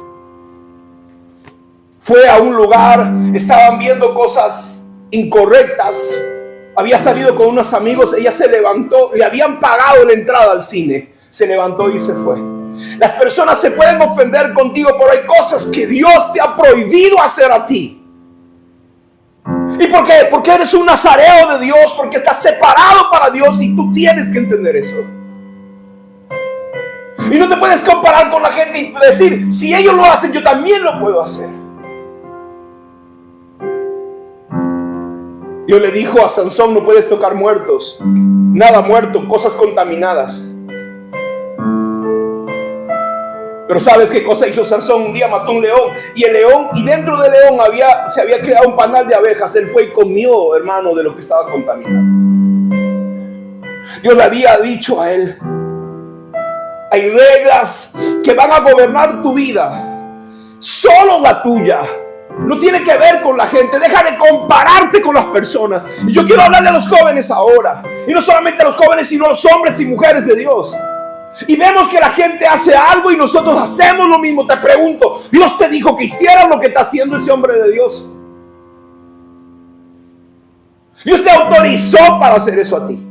fue a un lugar, estaban viendo cosas incorrectas, había salido con unos amigos, ella se levantó, le habían pagado la entrada al cine, se levantó y se fue. Las personas se pueden ofender contigo, pero hay cosas que Dios te ha prohibido hacer a ti. ¿Y por qué? Porque eres un nazareo de Dios, porque estás separado para Dios y tú tienes que entender eso. Y no te puedes comparar con la gente y decir, si ellos lo hacen, yo también lo puedo hacer. Dios le dijo a Sansón, no puedes tocar muertos, nada muerto, cosas contaminadas. Pero ¿sabes qué cosa hizo Sansón? Un día mató un león, y dentro del león se había creado un panal de abejas. Él fue y comió, hermano, de lo que estaba contaminado. Dios le había dicho a él, hay reglas que van a gobernar tu vida, solo la tuya. No tiene que ver con la gente. Deja de compararte con las personas. Y yo quiero hablarle a los jóvenes ahora, y no solamente a los jóvenes, sino a los hombres y mujeres de Dios. Y vemos que la gente hace algo y nosotros hacemos lo mismo. Te pregunto, ¿Dios te dijo que hicieras lo que está haciendo ese hombre de Dios? Dios te autorizó para hacer eso a ti.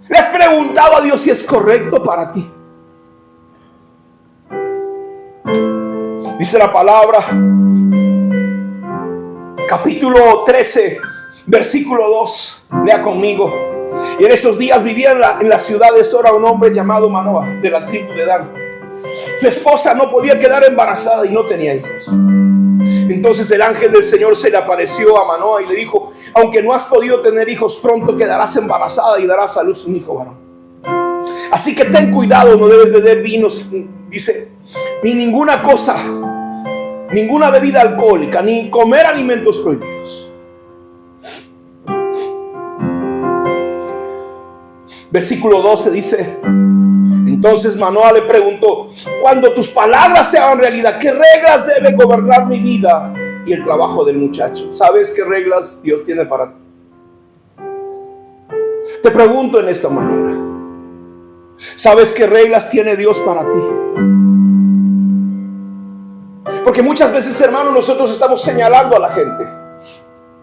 ¿Le has preguntado a Dios si es correcto para ti? Dice la palabra, capítulo 13, versículo 2. Lea conmigo. Y en esos días vivía en la ciudad de Sora un hombre llamado Manoah, de la tribu de Dan. Su esposa no podía quedar embarazada y no tenía hijos. Entonces el ángel del Señor se le apareció a Manoah y le dijo, aunque no has podido tener hijos, pronto quedarás embarazada y darás a luz un hijo varón. Así que ten cuidado, no debes beber vinos, dice, ni ninguna cosa, ninguna bebida alcohólica, ni comer alimentos prohibidos. Versículo 12 dice, entonces Manoah le preguntó, cuando tus palabras se hagan realidad, ¿qué reglas debe gobernar mi vida y el trabajo del muchacho? ¿Sabes qué reglas Dios tiene para ti? Te pregunto en esta manera, ¿sabes qué reglas tiene Dios para ti? Porque muchas veces, hermano, nosotros estamos señalando a la gente,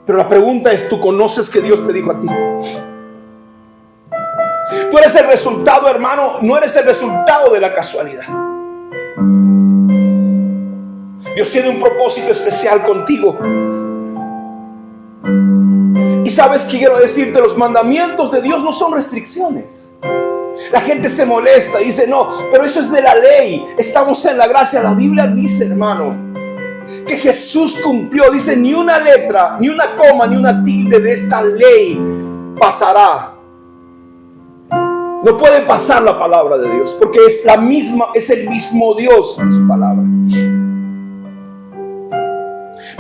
pero la pregunta es, ¿tú conoces que Dios te dijo a ti? Tú eres el resultado, hermano, no eres el resultado de la casualidad. Dios tiene un propósito especial contigo. Y sabes que quiero decirte, los mandamientos de Dios no son restricciones. La gente se molesta y dice, no, pero eso es de la ley. Estamos en la gracia. La Biblia dice, hermano, que Jesús cumplió. Dice, ni una letra, ni una coma, ni una tilde de esta ley pasará. No puede pasar la palabra de Dios, porque es la misma, es el mismo Dios en su palabra.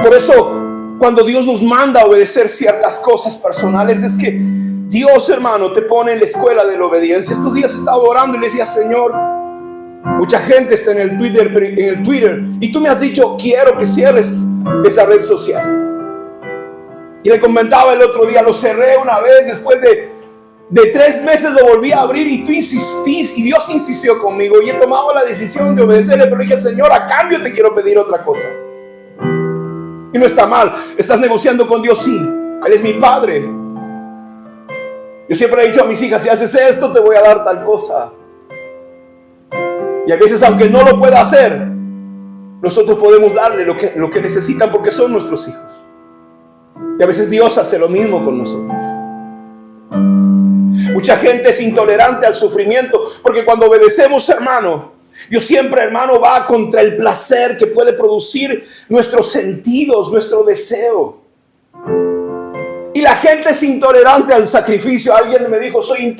Por eso, cuando Dios nos manda a obedecer ciertas cosas personales, es que Dios, hermano, te pone en la escuela de la obediencia. Estos días estaba orando y le decía, Señor, mucha gente está en el Twitter, y tú me has dicho, quiero que cierres esa red social. Y le comentaba el otro día, lo cerré una vez, después de 3 meses lo volví a abrir y tú insistís, y Dios insistió conmigo y he tomado la decisión de obedecerle, pero dije, Señor, a cambio te quiero pedir otra cosa. Y no está mal, estás negociando con Dios, sí, Él es mi Padre. Yo siempre he dicho a mis hijas, si haces esto te voy a dar tal cosa. Y a veces, aunque no lo pueda hacer, nosotros podemos darle lo que necesitan, porque son nuestros hijos. Y a veces Dios hace lo mismo con nosotros. Mucha gente es intolerante al sufrimiento, porque cuando obedecemos, hermano, Dios siempre, hermano, va contra el placer que puede producir nuestros sentidos, nuestro deseo. Y la gente es intolerante al sacrificio. Alguien me dijo, soy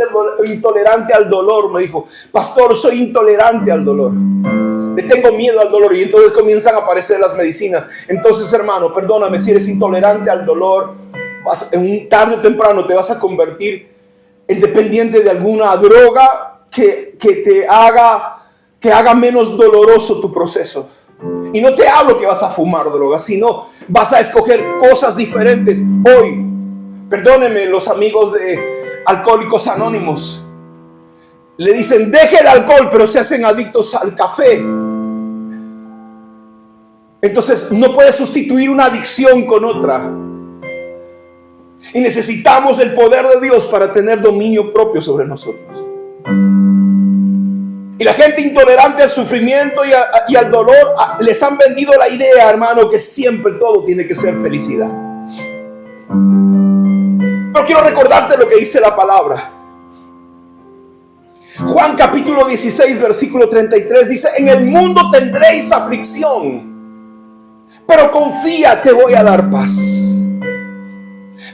intolerante al dolor. Me dijo, pastor, soy intolerante al dolor. Le tengo miedo al dolor. Y entonces comienzan a aparecer las medicinas. Entonces, hermano, perdóname, si eres intolerante al dolor, tarde o temprano te vas a convertir en dependiente de alguna droga que te haga menos doloroso tu proceso. Y no te hablo que vas a fumar droga, sino vas a escoger cosas diferentes. Hoy, perdónenme los amigos de Alcohólicos Anónimos, le dicen deje el alcohol, pero se hacen adictos al café. Entonces no puedes sustituir una adicción con otra. Y necesitamos el poder de Dios para tener dominio propio sobre nosotros. Y la gente intolerante al sufrimiento y al dolor, les han vendido la idea, hermano, que siempre todo tiene que ser felicidad. Pero quiero recordarte lo que dice la palabra. Juan capítulo 16, versículo 33 dice: en el mundo tendréis aflicción, pero confía, te voy a dar paz.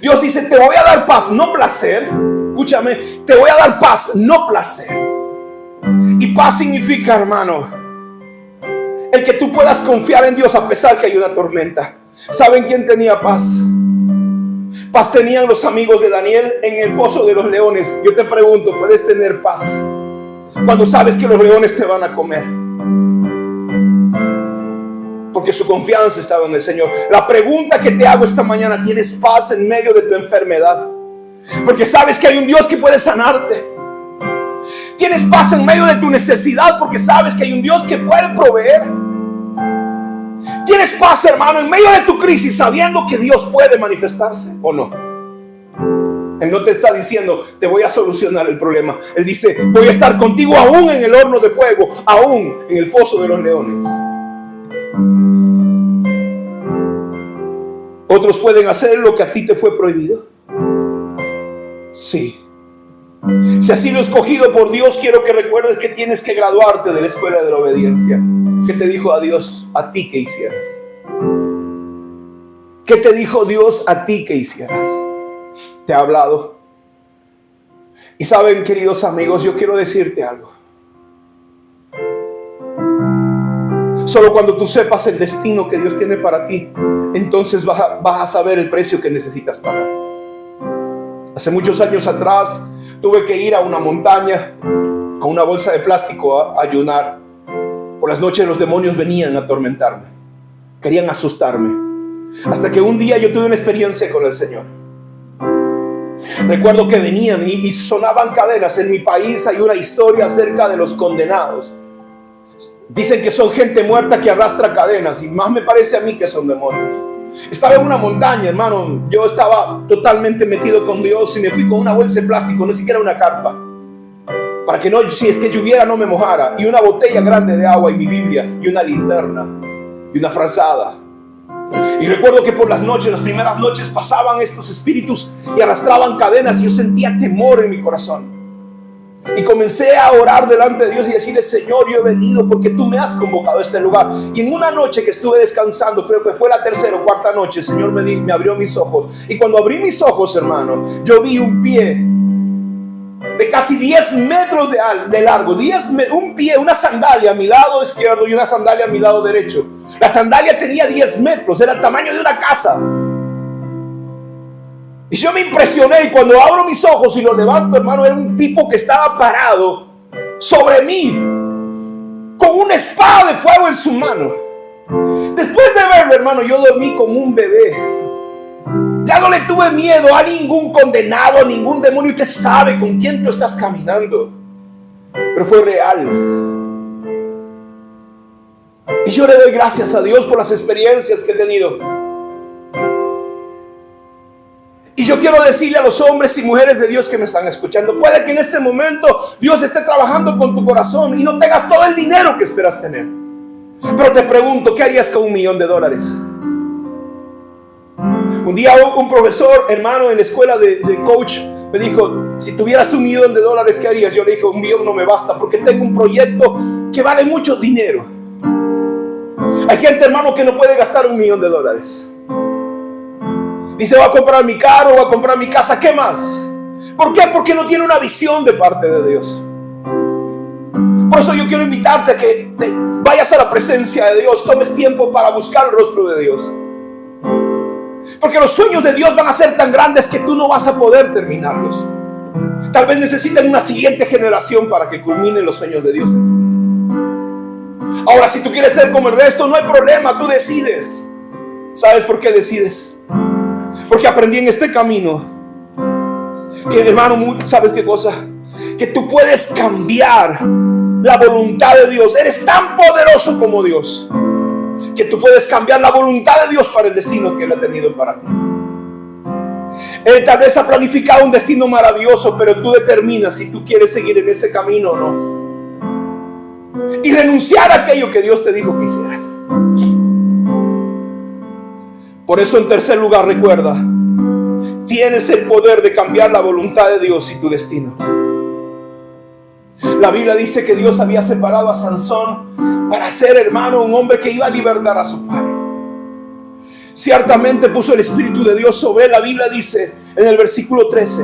Dios dice, te voy a dar paz, no placer. Escúchame, te voy a dar paz, no placer. Y paz significa, hermano, el que tú puedas confiar en Dios a pesar que hay una tormenta. ¿Saben quién tenía paz? Paz tenían los amigos de Daniel en el foso de los leones. Yo te pregunto, ¿puedes tener paz cuando sabes que los leones te van a comer? Porque su confianza estaba en el Señor. La pregunta que te hago esta mañana: ¿tienes paz en medio de tu enfermedad? Porque sabes que hay un Dios que puede sanarte. ¿Tienes paz en medio de tu necesidad? Porque sabes que hay un Dios que puede proveer. ¿Tienes paz, hermano, en medio de tu crisis, sabiendo que Dios puede manifestarse o no? Él no te está diciendo, te voy a solucionar el problema. Él dice, voy a estar contigo aún en el horno de fuego, aún en el foso de los leones. Otros pueden hacer lo que a ti te fue prohibido. Sí. Si has sido escogido por Dios, quiero que recuerdes que tienes que graduarte de la escuela de la obediencia. ¿Qué te dijo a Dios a ti que hicieras? ¿Qué te dijo Dios a ti que hicieras? ¿Te ha hablado? Y saben, queridos amigos, yo quiero decirte algo. Solo cuando tú sepas el destino que Dios tiene para ti, entonces vas a saber el precio que necesitas pagar. Hace muchos años atrás tuve que ir a una montaña con una bolsa de plástico a ayunar. Por las noches los demonios venían a atormentarme, querían asustarme, hasta que un día yo tuve una experiencia con el Señor. Recuerdo que venían y sonaban cadenas. En mi país hay una historia acerca de los condenados. Dicen que son gente muerta que arrastra cadenas, y más me parece a mí que son demonios. Estaba en una montaña, hermano. Yo estaba totalmente metido con Dios y me fui con una bolsa de plástico, ni siquiera una carpa, para que no, si es que lloviera, no me mojara, y una botella grande de agua y mi Biblia y una linterna y una frazada. Y recuerdo que por las noches, las primeras noches, pasaban estos espíritus y arrastraban cadenas, y yo sentía temor en mi corazón. Y comencé a orar delante de Dios y decirle, Señor, yo he venido porque tú me has convocado a este lugar. Y en una noche que estuve descansando, creo que fue la tercera o cuarta noche, el Señor me abrió mis ojos. Y cuando abrí mis ojos, hermano, yo vi un pie de casi 10 metros de largo, un pie, una sandalia a mi lado izquierdo y una sandalia a mi lado derecho. La sandalia tenía 10 metros, era el tamaño de una casa. Y yo me impresioné, y cuando abro mis ojos y lo levanto, hermano, era un tipo que estaba parado sobre mí con una espada de fuego en su mano. Después de verlo, hermano, yo dormí como un bebé. Ya no le tuve miedo a ningún condenado, a ningún demonio. Usted sabe con quién tú estás caminando. Pero fue real. Y yo le doy gracias a Dios por las experiencias que he tenido. Y yo quiero decirle a los hombres y mujeres de Dios que me están escuchando, puede que en este momento Dios esté trabajando con tu corazón y no tengas todo el dinero que esperas tener. Pero te pregunto, ¿qué harías con $1 millón? Un día un profesor, hermano, en la escuela de coach me dijo, si tuvieras $1 millón, ¿qué harías? Yo le dije, $1 millón no me basta, porque tengo un proyecto que vale mucho dinero. Hay gente, hermano, que no puede gastar $1,000,000. Dice, voy a comprar mi carro, voy a comprar mi casa, ¿qué más? ¿Por qué? Porque no tiene una visión de parte de Dios. Por eso yo quiero invitarte a que vayas a la presencia de Dios, tomes tiempo para buscar el rostro de Dios. Porque los sueños de Dios van a ser tan grandes que tú no vas a poder terminarlos. Tal vez necesiten una siguiente generación para que culminen los sueños de Dios en tu vida. Ahora, si tú quieres ser como el resto, no hay problema, tú decides. ¿Sabes por qué decides? Porque aprendí en este camino que, hermano, ¿sabes qué cosa? Que tú puedes cambiar la voluntad de Dios. Eres tan poderoso como Dios, que tú puedes cambiar la voluntad de Dios para el destino que Él ha tenido para ti. Él tal vez ha planificado un destino maravilloso, pero tú determinas si tú quieres seguir en ese camino o no. Y renunciar a aquello que Dios te dijo que hicieras. Por eso, en tercer lugar, recuerda, tienes el poder de cambiar la voluntad de Dios y tu destino. La Biblia dice que Dios había separado a Sansón para ser, hermano, un hombre que iba a libertar a su padre. Ciertamente puso el Espíritu de Dios sobre él. La Biblia dice en el versículo 13,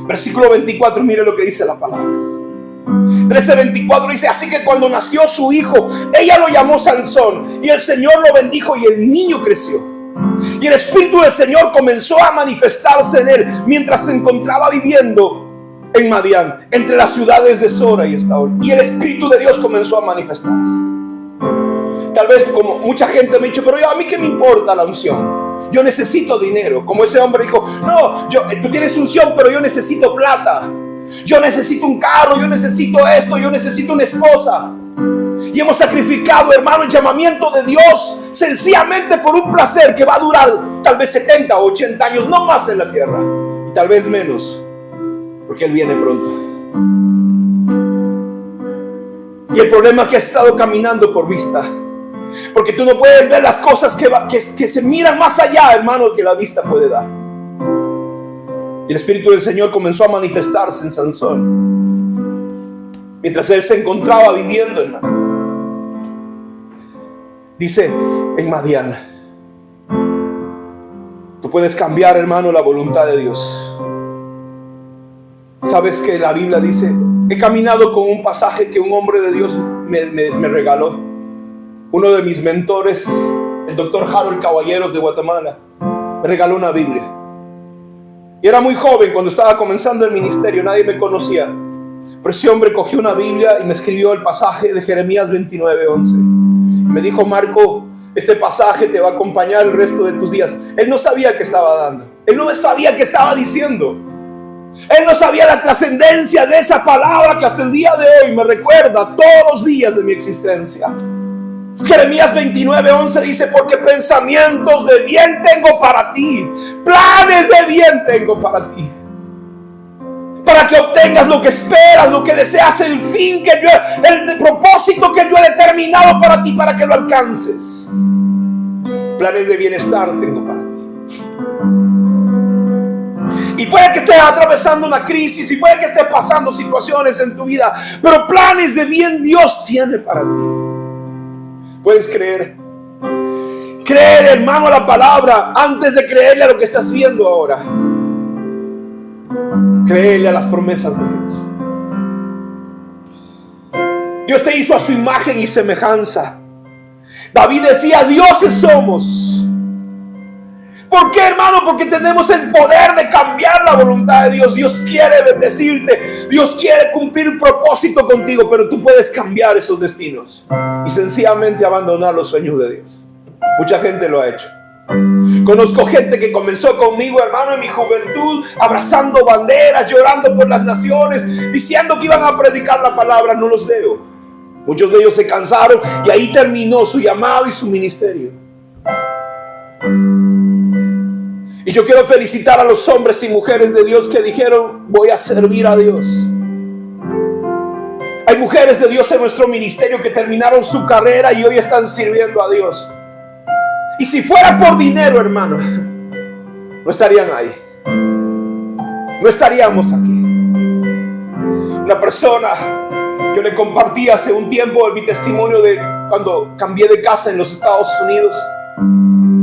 versículo 24, mire lo que dice la palabra. 13:24 dice, así que cuando nació su hijo, ella lo llamó Sansón, y el Señor lo bendijo y el niño creció. Y el Espíritu del Señor comenzó a manifestarse en él mientras se encontraba viviendo en Madián, entre las ciudades de Sora y Estaol. Y el Espíritu de Dios comenzó a manifestarse. Tal vez, como mucha gente me ha dicho, pero a mí qué me importa la unción, yo necesito dinero. Como ese hombre dijo, no, tú tienes unción, pero yo necesito plata, yo necesito un carro, yo necesito esto, yo necesito una esposa. Y hemos sacrificado, hermano, el llamamiento de Dios sencillamente por un placer que va a durar tal vez 70 o 80 años, no más en la tierra, y tal vez menos, porque Él viene pronto. Y el problema es que has estado caminando por vista, porque tú no puedes ver las cosas que se miran más allá, hermano, que la vista puede dar. Y el Espíritu del Señor comenzó a manifestarse en Sansón mientras él se encontraba viviendo, hermano. Dice en Madián. Tú puedes cambiar, hermano, la voluntad de Dios. Sabes que la Biblia dice, he caminado con un pasaje que un hombre de Dios me regaló. Uno de mis mentores, el doctor Harold Caballeros de Guatemala, me regaló una Biblia. Y era muy joven cuando estaba comenzando el ministerio, nadie me conocía. Pero ese hombre cogió una Biblia y me escribió el pasaje de Jeremías 29:11. Me dijo, Marco, este pasaje te va a acompañar el resto de tus días. Él no sabía qué estaba dando. Él no sabía qué estaba diciendo. Él no sabía la trascendencia de esa palabra que hasta el día de hoy me recuerda todos los días de mi existencia. Jeremías 29:11 dice, porque pensamientos de bien tengo para ti, planes de bien tengo para ti, para que obtengas lo que esperas, lo que deseas, el fin que yo, el propósito que yo he determinado para ti, para que lo alcances. Planes de bienestar tengo para ti. Y puede que estés atravesando una crisis, y puede que estés pasando situaciones en tu vida, pero planes de bien Dios tiene para ti. ¿Puedes creer? Creer, hermano, la palabra antes de creerle a lo que estás viendo ahora. Creerle a las promesas de Dios. Dios te hizo a su imagen y semejanza. David decía, dioses somos. ¿Por qué, hermano? Porque tenemos el poder de cambiar la voluntad de Dios. Dios quiere bendecirte, Dios quiere cumplir un propósito contigo, pero tú puedes cambiar esos destinos y sencillamente abandonar los sueños de Dios. Mucha gente lo ha hecho. Conozco gente que comenzó conmigo, hermano, en mi juventud, abrazando banderas, llorando por las naciones, diciendo que iban a predicar la palabra. No los veo. Muchos de ellos se cansaron y ahí terminó su llamado y su ministerio. Y yo quiero felicitar a los hombres y mujeres de Dios que dijeron, voy a servir a Dios. Hay mujeres de Dios en nuestro ministerio que terminaron su carrera y hoy están sirviendo a Dios. Y si fuera por dinero, hermano, no estarían ahí. No estaríamos aquí. Una persona Yo le compartí hace un tiempo mi testimonio de cuando cambié de casa en los Estados Unidos.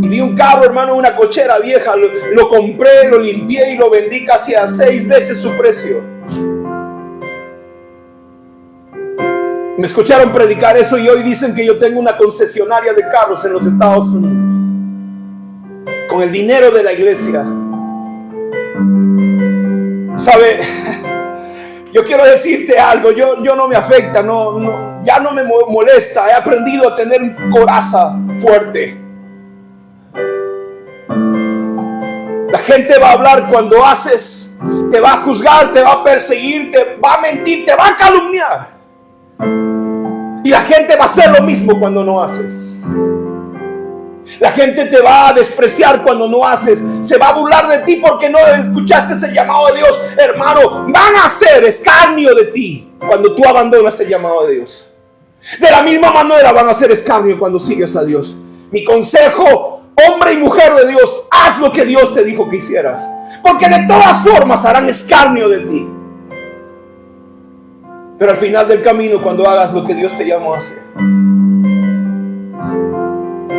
Y vi un carro, hermano, una cochera vieja. Lo compré, lo limpié y lo vendí casi a 6 veces su precio. Me escucharon predicar eso y hoy dicen que yo tengo una concesionaria de carros en los Estados Unidos. Con el dinero de la iglesia. ¿Sabe? Yo quiero decirte algo. Yo no me afecta, ya no me molesta. He aprendido a tener un corazón fuerte. La gente va a hablar cuando haces, te va a juzgar, te va a perseguir, te va a mentir, te va a calumniar. Y la gente va a hacer lo mismo cuando no haces. La gente te va a despreciar cuando no haces. Se va a burlar de ti porque no escuchaste ese llamado de Dios. Hermano, van a hacer escarnio de ti cuando tú abandonas el llamado de Dios. De la misma manera van a hacer escarnio cuando sigues a Dios. Mi consejo, hombre y mujer de Dios, haz lo que Dios te dijo que hicieras. Porque de todas formas harán escarnio de ti. Pero al final del camino, cuando hagas lo que Dios te llamó a hacer,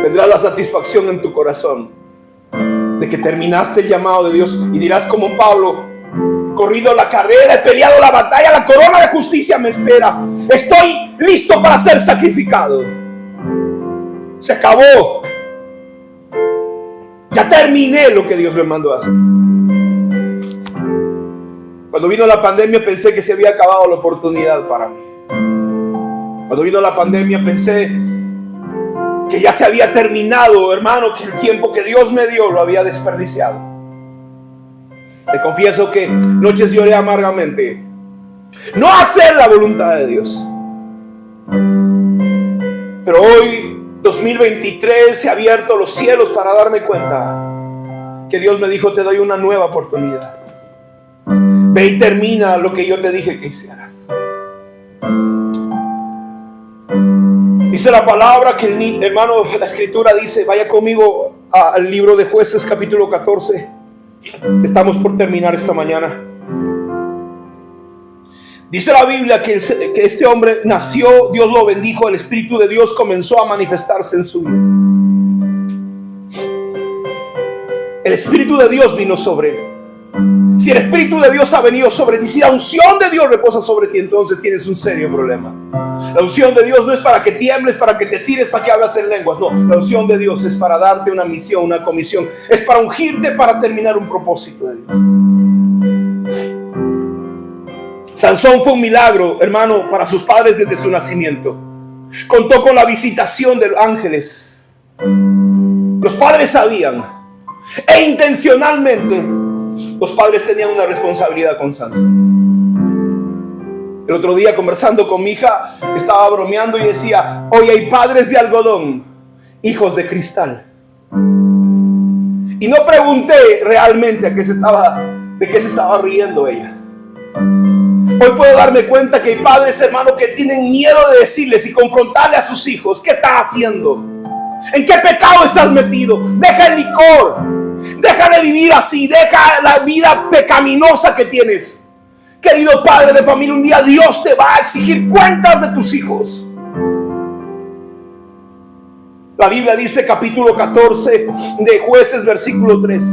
tendrás la satisfacción en tu corazón de que terminaste el llamado de Dios y dirás como Pablo: corrido la carrera, he peleado la batalla, la corona de justicia me espera. Estoy listo para ser sacrificado. Se acabó. Ya terminé lo que Dios me mandó a hacer. Cuando vino la pandemia pensé que se había acabado la oportunidad para mí. Cuando vino la pandemia pensé que ya se había terminado, hermano, que el tiempo que Dios me dio lo había desperdiciado. Te confieso que noches lloré amargamente. No hacer la voluntad de Dios. Pero hoy, 2023, se han abierto los cielos para darme cuenta que Dios me dijo: te doy una nueva oportunidad. Ve y termina lo que yo te dije que hicieras. Dice la palabra que hermano, la escritura dice, vaya conmigo al libro de Jueces capítulo 14. Estamos por terminar esta mañana. Dice la Biblia que este hombre nació, Dios lo bendijo, el Espíritu de Dios comenzó a manifestarse en su vida. El Espíritu de Dios vino sobre él. Si el Espíritu de Dios ha venido sobre ti, si la unción de Dios reposa sobre ti, entonces tienes un serio problema. La unción de Dios no es para que tiembles, para que te tires, para que hablas en lenguas. No, la unción de Dios es para darte una misión, una comisión. Es para ungirte, para terminar un propósito de Dios. Sansón fue un milagro, hermano, para sus padres desde su nacimiento. Contó con la visitación de ángeles. Los padres sabían, e intencionalmente, los padres tenían una responsabilidad con Sansón. El otro día, conversando con mi hija, estaba bromeando y decía: hoy hay padres de algodón, hijos de cristal. Y no pregunté realmente de qué se estaba riendo ella. Hoy puedo darme cuenta que hay padres, hermanos, que tienen miedo de decirles y confrontarle a sus hijos: ¿qué estás haciendo? ¿En qué pecado estás metido? Deja el licor. Deja de vivir así. Deja la vida pecaminosa que tienes. Querido padre de familia, un día Dios te va a exigir cuentas de tus hijos. La Biblia dice, capítulo 14 de Jueces, versículo 3.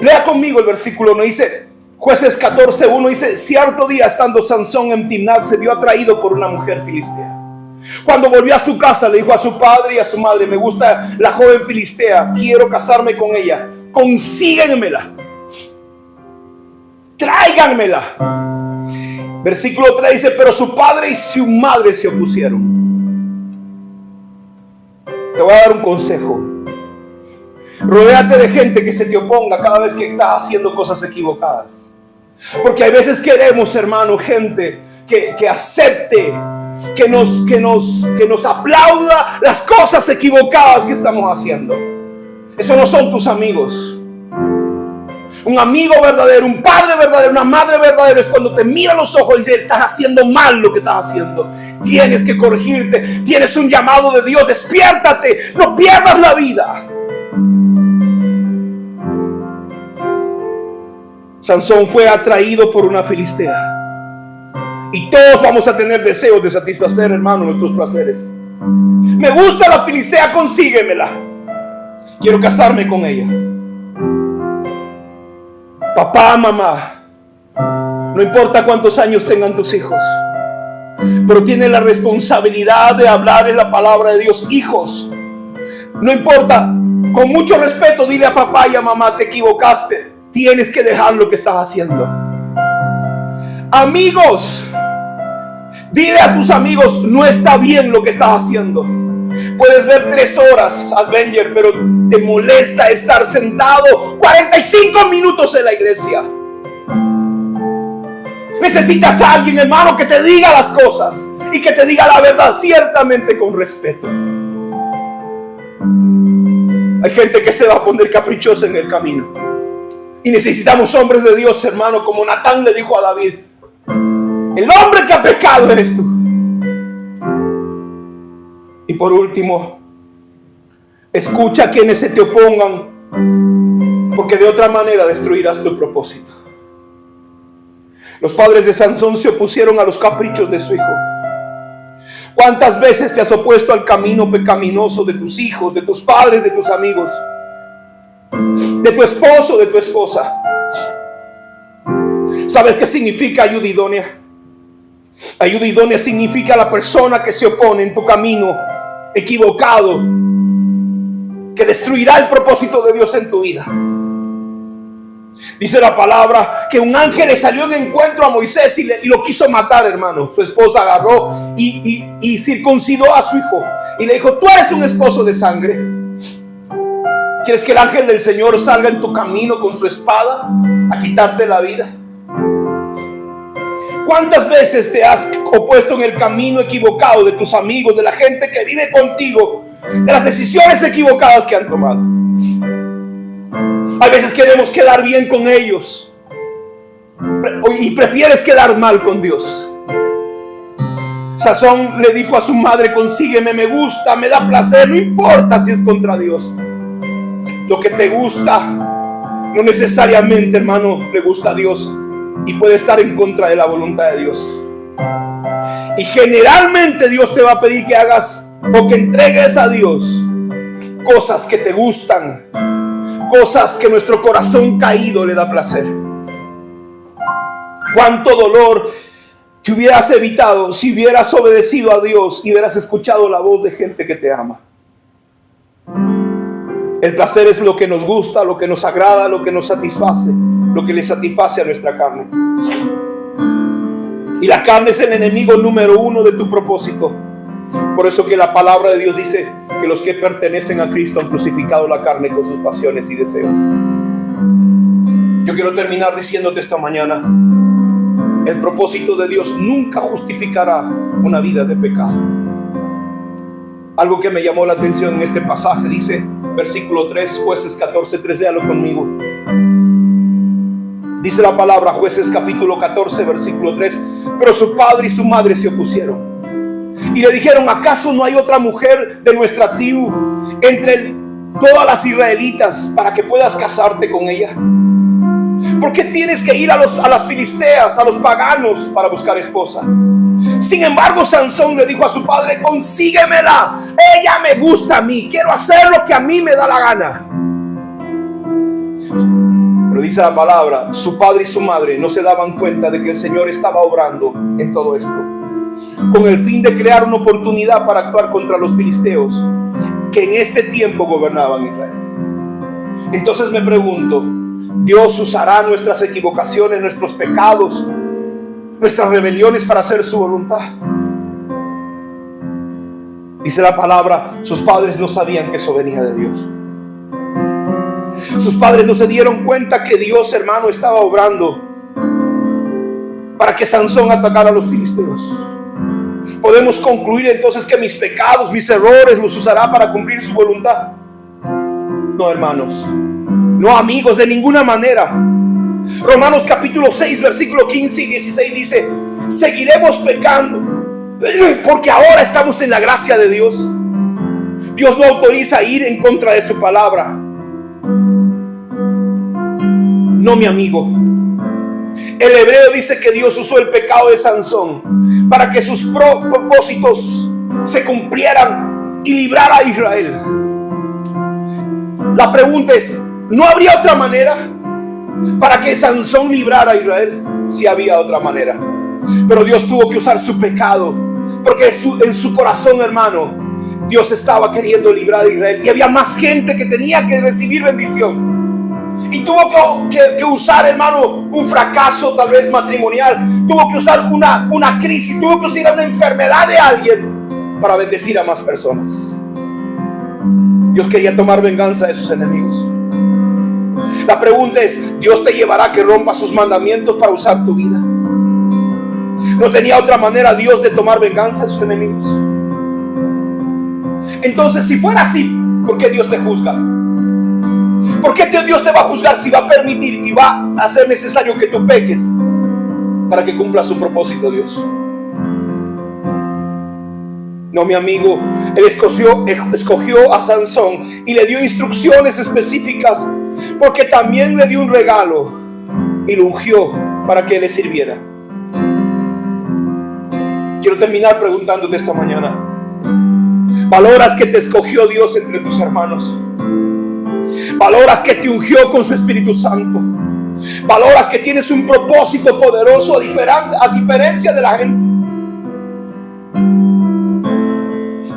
Lea conmigo el versículo 1. Dice, Jueces 14:1 dice: cierto día, estando Sansón en Timnat, se vio atraído por una mujer filistea. Cuando volvió a su casa, le dijo a su padre y a su madre: me gusta la joven filistea, quiero casarme con ella, consíguenmela, tráiganmela. Versículo 3 dice: pero su padre y su madre se opusieron. Te voy a dar un consejo: rodéate de gente que se te oponga cada vez que estás haciendo cosas equivocadas. Porque hay veces queremos, hermano, gente que acepte, que nos aplauda las cosas equivocadas que estamos haciendo. Esos no son tus amigos. Un amigo verdadero, un padre verdadero, una madre verdadera es cuando te mira a los ojos y dice: estás haciendo mal lo que estás haciendo. Tienes que corregirte. Tienes un llamado de Dios. Despiértate. No pierdas la vida. Sansón fue atraído por una filistea. Y todos vamos a tener deseos de satisfacer, hermano, nuestros placeres. Me gusta la filistea, consíguemela. Quiero casarme con ella. Papá, mamá, no importa cuántos años tengan tus hijos, pero tienen la responsabilidad de hablar en la palabra de Dios. Hijos, no importa, con mucho respeto, dile a papá y a mamá: te equivocaste, tienes que dejar lo que estás haciendo. Amigos, dile a tus amigos: no está bien lo que estás haciendo. Puedes ver 3 horas Avenger, pero te molesta estar sentado 45 minutos en la iglesia. Necesitas a alguien, hermano, que te diga las cosas y que te diga la verdad, ciertamente con respeto. Hay gente que se va a poner caprichosa en el camino, y necesitamos hombres de Dios, hermano, como Natán le dijo a David: el hombre que ha pecado eres tú. Y por último, escucha a quienes se te opongan, porque de otra manera destruirás tu propósito. Los padres de Sansón se opusieron a los caprichos de su hijo. ¿Cuántas veces te has opuesto al camino pecaminoso de tus hijos, de tus padres, de tus amigos, de tu esposo, de tu esposa? ¿Sabes qué significa ayuda idónea? Ayuda idónea significa la persona que se opone en tu camino equivocado, que destruirá el propósito de Dios en tu vida. Dice la palabra que un ángel le salió en encuentro a Moisés y lo quiso matar, hermano. Su esposa agarró y circuncidó a su hijo y le dijo: tú eres un esposo de sangre. ¿Quieres que el ángel del Señor salga en tu camino con su espada a quitarte la vida? ¿Cuántas veces te has opuesto en el camino equivocado de tus amigos, de la gente que vive contigo, de las decisiones equivocadas que han tomado? A veces queremos quedar bien con ellos y prefieres quedar mal con Dios. Sansón le dijo a su madre: consígueme, me gusta, me da placer, no importa si es contra Dios. Lo que te gusta no necesariamente, hermano, le gusta a Dios, y puede estar en contra de la voluntad de Dios. Y generalmente Dios te va a pedir que hagas o que entregues a Dios cosas que te gustan, cosas que nuestro corazón caído le da placer. Cuánto dolor te hubieras evitado si hubieras obedecido a Dios y hubieras escuchado la voz de gente que te ama. El placer es lo que nos gusta, lo que nos agrada, lo que nos satisface, lo que le satisface a nuestra carne. Y la carne es el enemigo número 1 de tu propósito. Por eso que la palabra de Dios dice que los que pertenecen a Cristo han crucificado la carne con sus pasiones y deseos. Yo quiero terminar diciéndote esta mañana: el propósito de Dios nunca justificará una vida de pecado. Algo que me llamó la atención en este pasaje, dice versículo 3, Jueces 14:3, léalo conmigo. Dice la palabra, Jueces capítulo 14, versículo 3: pero su padre y su madre se opusieron y le dijeron: ¿acaso no hay otra mujer de nuestra tribu entre todas las israelitas para que puedas casarte con ella? ¿Por qué tienes que ir a las filisteas, a los paganos, para buscar esposa? Sin embargo, Sansón le dijo a su padre: consíguemela, ella me gusta a mí, quiero hacer lo que a mí me da la gana. Pero dice la palabra, su padre y su madre no se daban cuenta de que el Señor estaba obrando en todo esto, con el fin de crear una oportunidad para actuar contra los filisteos que en este tiempo gobernaban Israel. Entonces me pregunto, ¿Dios usará nuestras equivocaciones, nuestros pecados, nuestras rebeliones para hacer su voluntad? Dice la palabra, sus padres no sabían que eso venía de Dios. Sus padres no se dieron cuenta que Dios, hermano, estaba obrando para que Sansón atacara a los filisteos. Podemos concluir entonces que mis pecados, mis errores los usará para cumplir su voluntad. No, hermanos, no, amigos, de ninguna manera. Romanos capítulo 6, versículo 15 y 16 dice: seguiremos pecando porque ahora estamos en la gracia de Dios. Dios no autoriza ir en contra de su palabra. No, mi amigo, El hebreo dice que Dios usó el pecado de Sansón para que sus propósitos se cumplieran y librara a Israel. La pregunta es, ¿no habría otra manera para que Sansón librara a Israel? Sí había otra manera, pero Dios tuvo que usar su pecado, porque en su corazón, hermano, Dios estaba queriendo librar a Israel y había más gente que tenía que recibir bendición. Y tuvo que usar, hermano, un fracaso tal vez matrimonial, tuvo que usar una crisis, tuvo que usar una enfermedad de alguien para bendecir a más personas. Dios quería tomar venganza de sus enemigos. La pregunta es, ¿Dios te llevará a que rompas sus mandamientos para usar tu vida? ¿No tenía otra manera Dios de tomar venganza de sus enemigos? Entonces, si fuera así, ¿por qué Dios te juzga? ¿Por qué Dios te va a juzgar si va a permitir y va a ser necesario que tú peques para que cumpla su propósito, Dios? No, mi amigo, Él escogió a Sansón y le dio instrucciones específicas, porque también le dio un regalo y lo ungió para que le sirviera. Quiero terminar preguntándote esta mañana, ¿valoras que te escogió Dios entre tus hermanos? ¿Valoras que te ungió con su Espíritu Santo? ¿Valoras que tienes un propósito poderoso a diferencia de la gente?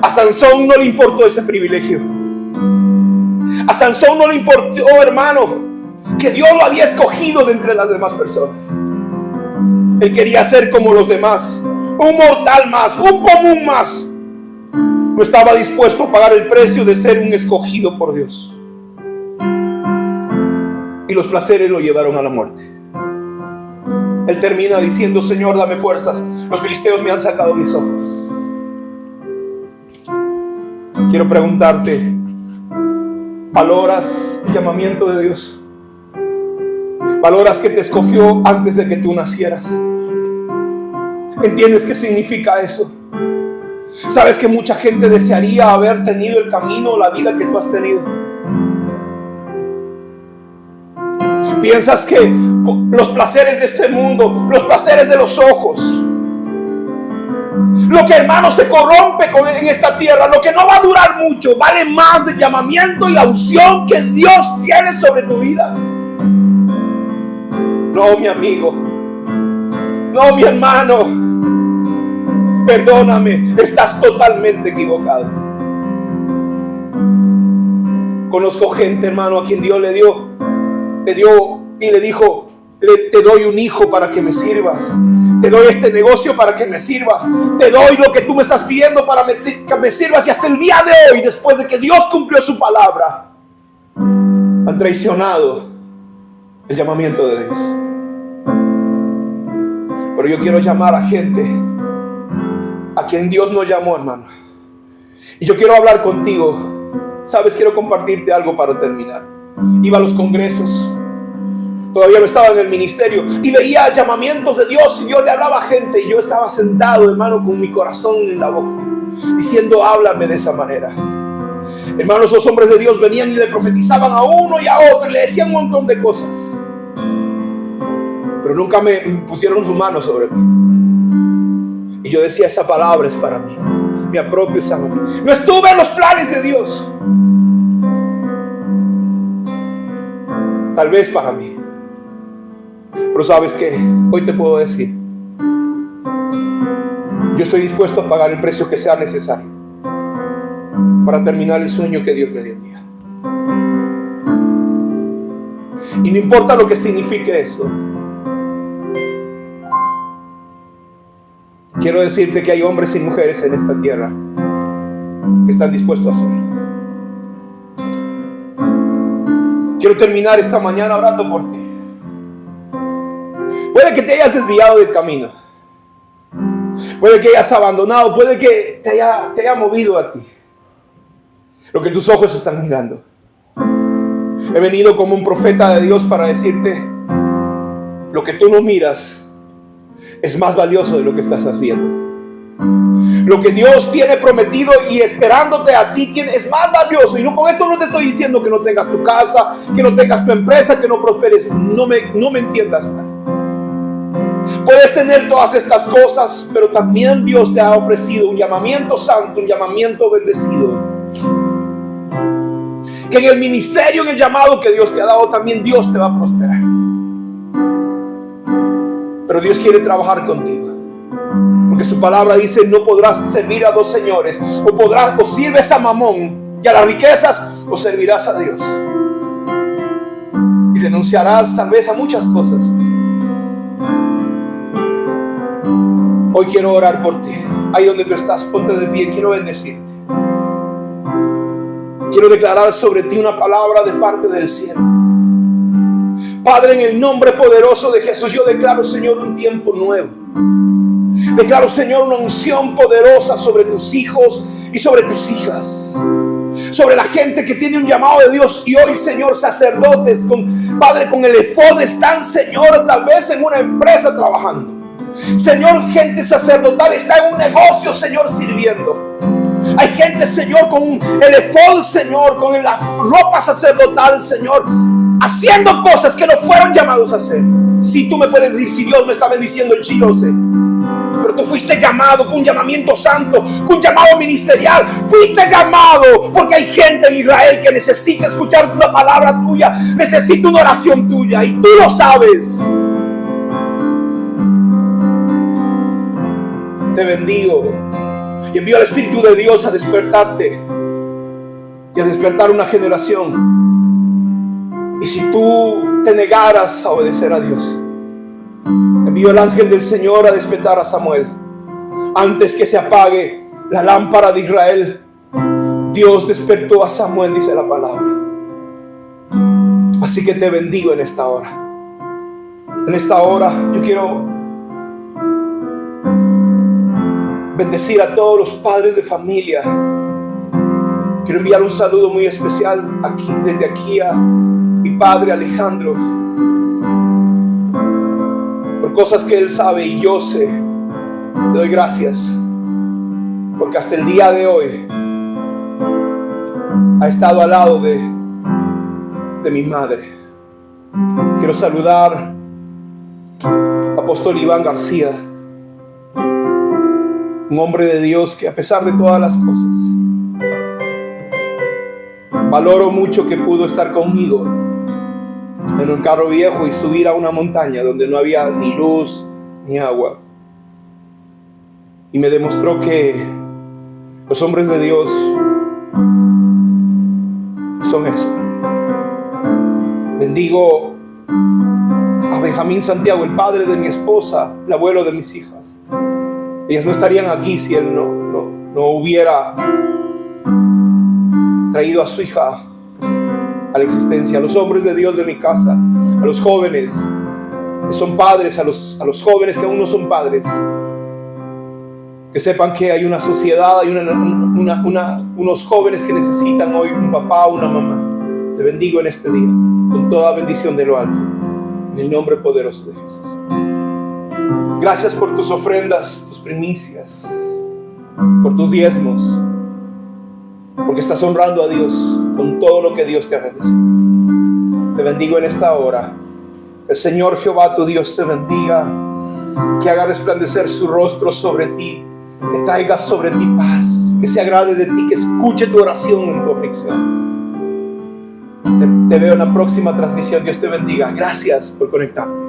A Sansón no le importó ese privilegio. A Sansón no le importó, hermano, que Dios lo había escogido de entre las demás personas. Él quería ser como los demás, un mortal más, un común más. No estaba dispuesto a pagar el precio de ser un escogido por Dios. Y los placeres lo llevaron a la muerte. Él termina diciendo: Señor, dame fuerzas, los filisteos me han sacado mis ojos. Quiero preguntarte, ¿valoras el llamamiento de Dios? ¿Valoras que te escogió antes de que tú nacieras? ¿Entiendes qué significa eso? ¿Sabes que mucha gente desearía haber tenido el camino, la vida que tú has tenido? ¿Piensas que los placeres de este mundo, los placeres de los ojos, lo que, hermano, se corrompe en esta tierra, lo que no va a durar mucho, vale más del llamamiento y la unción que Dios tiene sobre tu vida? No, mi amigo, no, mi hermano, perdóname, estás totalmente equivocado. Conozco gente, hermano, a quien Dios le dio y le dijo: te doy un hijo para que me sirvas, te doy este negocio para que me sirvas, te doy lo que tú me estás pidiendo para que me sirvas. Y hasta el día de hoy, después de que Dios cumplió su palabra, han traicionado el llamamiento de Dios. Pero yo quiero llamar a gente a quien Dios no llamó, hermano. Y yo quiero hablar contigo. Sabes, quiero compartirte algo para terminar. Iba a los congresos, todavía no estaba en el ministerio, y veía llamamientos de Dios, y Dios le hablaba a gente, y yo estaba sentado, hermano, con mi corazón en la boca, diciendo: háblame de esa manera. Hermanos, los hombres de Dios venían y le profetizaban a uno y a otro, y le decían un montón de cosas, pero nunca me pusieron su mano sobre mí. Y yo decía: esa palabra es para mí, me apropio esa mano. No estuve en los planes de Dios, tal vez para mí. Pero sabes que hoy te puedo decir, yo estoy dispuesto a pagar el precio que sea necesario para terminar el sueño que Dios me dio. Y no importa lo que signifique eso. Quiero decirte que hay hombres y mujeres en esta tierra que están dispuestos a hacerlo. Quiero terminar esta mañana orando por ti. Puede que te hayas desviado del camino, puede que hayas abandonado, puede que te haya movido a ti lo que tus ojos están mirando. He venido como un profeta de Dios para decirte: lo que tú no miras es más valioso de lo que estás viendo. Lo que Dios tiene prometido y esperándote a ti es más valioso. Y no, con esto no te estoy diciendo que no tengas tu casa, que no tengas tu empresa, que no prosperes. No me entiendas mal. Puedes tener todas estas cosas, pero también Dios te ha ofrecido un llamamiento santo, un llamamiento bendecido. Que en el ministerio, en el llamado que Dios te ha dado, también Dios te va a prosperar. Pero Dios quiere trabajar contigo. Porque su palabra dice: no podrás servir a dos señores. O sirves a Mamón y a las riquezas, o servirás a Dios. Y renunciarás tal vez a muchas cosas. Hoy quiero orar por ti. Ahí donde tú estás, ponte de pie. Quiero bendecirte. Quiero declarar sobre ti una palabra de parte del cielo. Padre, en el nombre poderoso de Jesús, yo declaro, Señor, un tiempo nuevo. Declaro, Señor, una unción poderosa sobre tus hijos y sobre tus hijas. Sobre la gente que tiene un llamado de Dios. Y hoy, Señor, sacerdotes, Padre, con el efod están, Señor, tal vez en una empresa trabajando. Señor, gente sacerdotal está en un negocio, Señor, sirviendo. Hay gente, Señor, con el efod, Señor, con la ropa sacerdotal, Señor, haciendo cosas que no fueron llamados a hacer. Si tú me puedes decir, si Dios me está bendiciendo, el chino, sé. Pero tú fuiste llamado con un llamamiento santo, con un llamado ministerial. Fuiste llamado porque hay gente en Israel que necesita escuchar una palabra tuya, necesita una oración tuya, y tú lo sabes. Te bendigo y envío al Espíritu de Dios a despertarte y a despertar una generación. Y si tú te negaras a obedecer a Dios, envío el ángel del Señor a despertar a Samuel. Antes que se apague la lámpara de Israel, Dios despertó a Samuel, dice la palabra. Así que te bendigo en esta hora. En esta hora yo quiero bendecir a todos los padres de familia. Quiero enviar un saludo muy especial desde aquí a mi padre Alejandro, por cosas que él sabe y yo sé. Le doy gracias porque hasta el día de hoy ha estado al lado de mi madre. Quiero saludar al apóstol Iván García, un hombre de Dios que, a pesar de todas las cosas, valoro mucho que pudo estar conmigo en un carro viejo y subir a una montaña donde no había ni luz ni agua. Y me demostró que los hombres de Dios son eso. Bendigo a Benjamín Santiago, el padre de mi esposa, el abuelo de mis hijas. Ellas no estarían aquí si él no hubiera traído a su hija a la existencia. A los hombres de Dios de mi casa, a los jóvenes que son padres, a los jóvenes que aún no son padres, que sepan que hay una sociedad, hay unos jóvenes que necesitan hoy un papá o una mamá. Te bendigo en este día con toda bendición de lo alto, en el nombre poderoso de Jesús. Gracias por tus ofrendas, tus primicias, por tus diezmos, porque estás honrando a Dios con todo lo que Dios te ha bendecido. Te bendigo en esta hora. El Señor Jehová tu Dios te bendiga, que haga resplandecer su rostro sobre ti, que traiga sobre ti paz, que se agrade de ti, que escuche tu oración en tu aflicción. Te veo en la próxima transmisión. Dios te bendiga. Gracias por conectarte.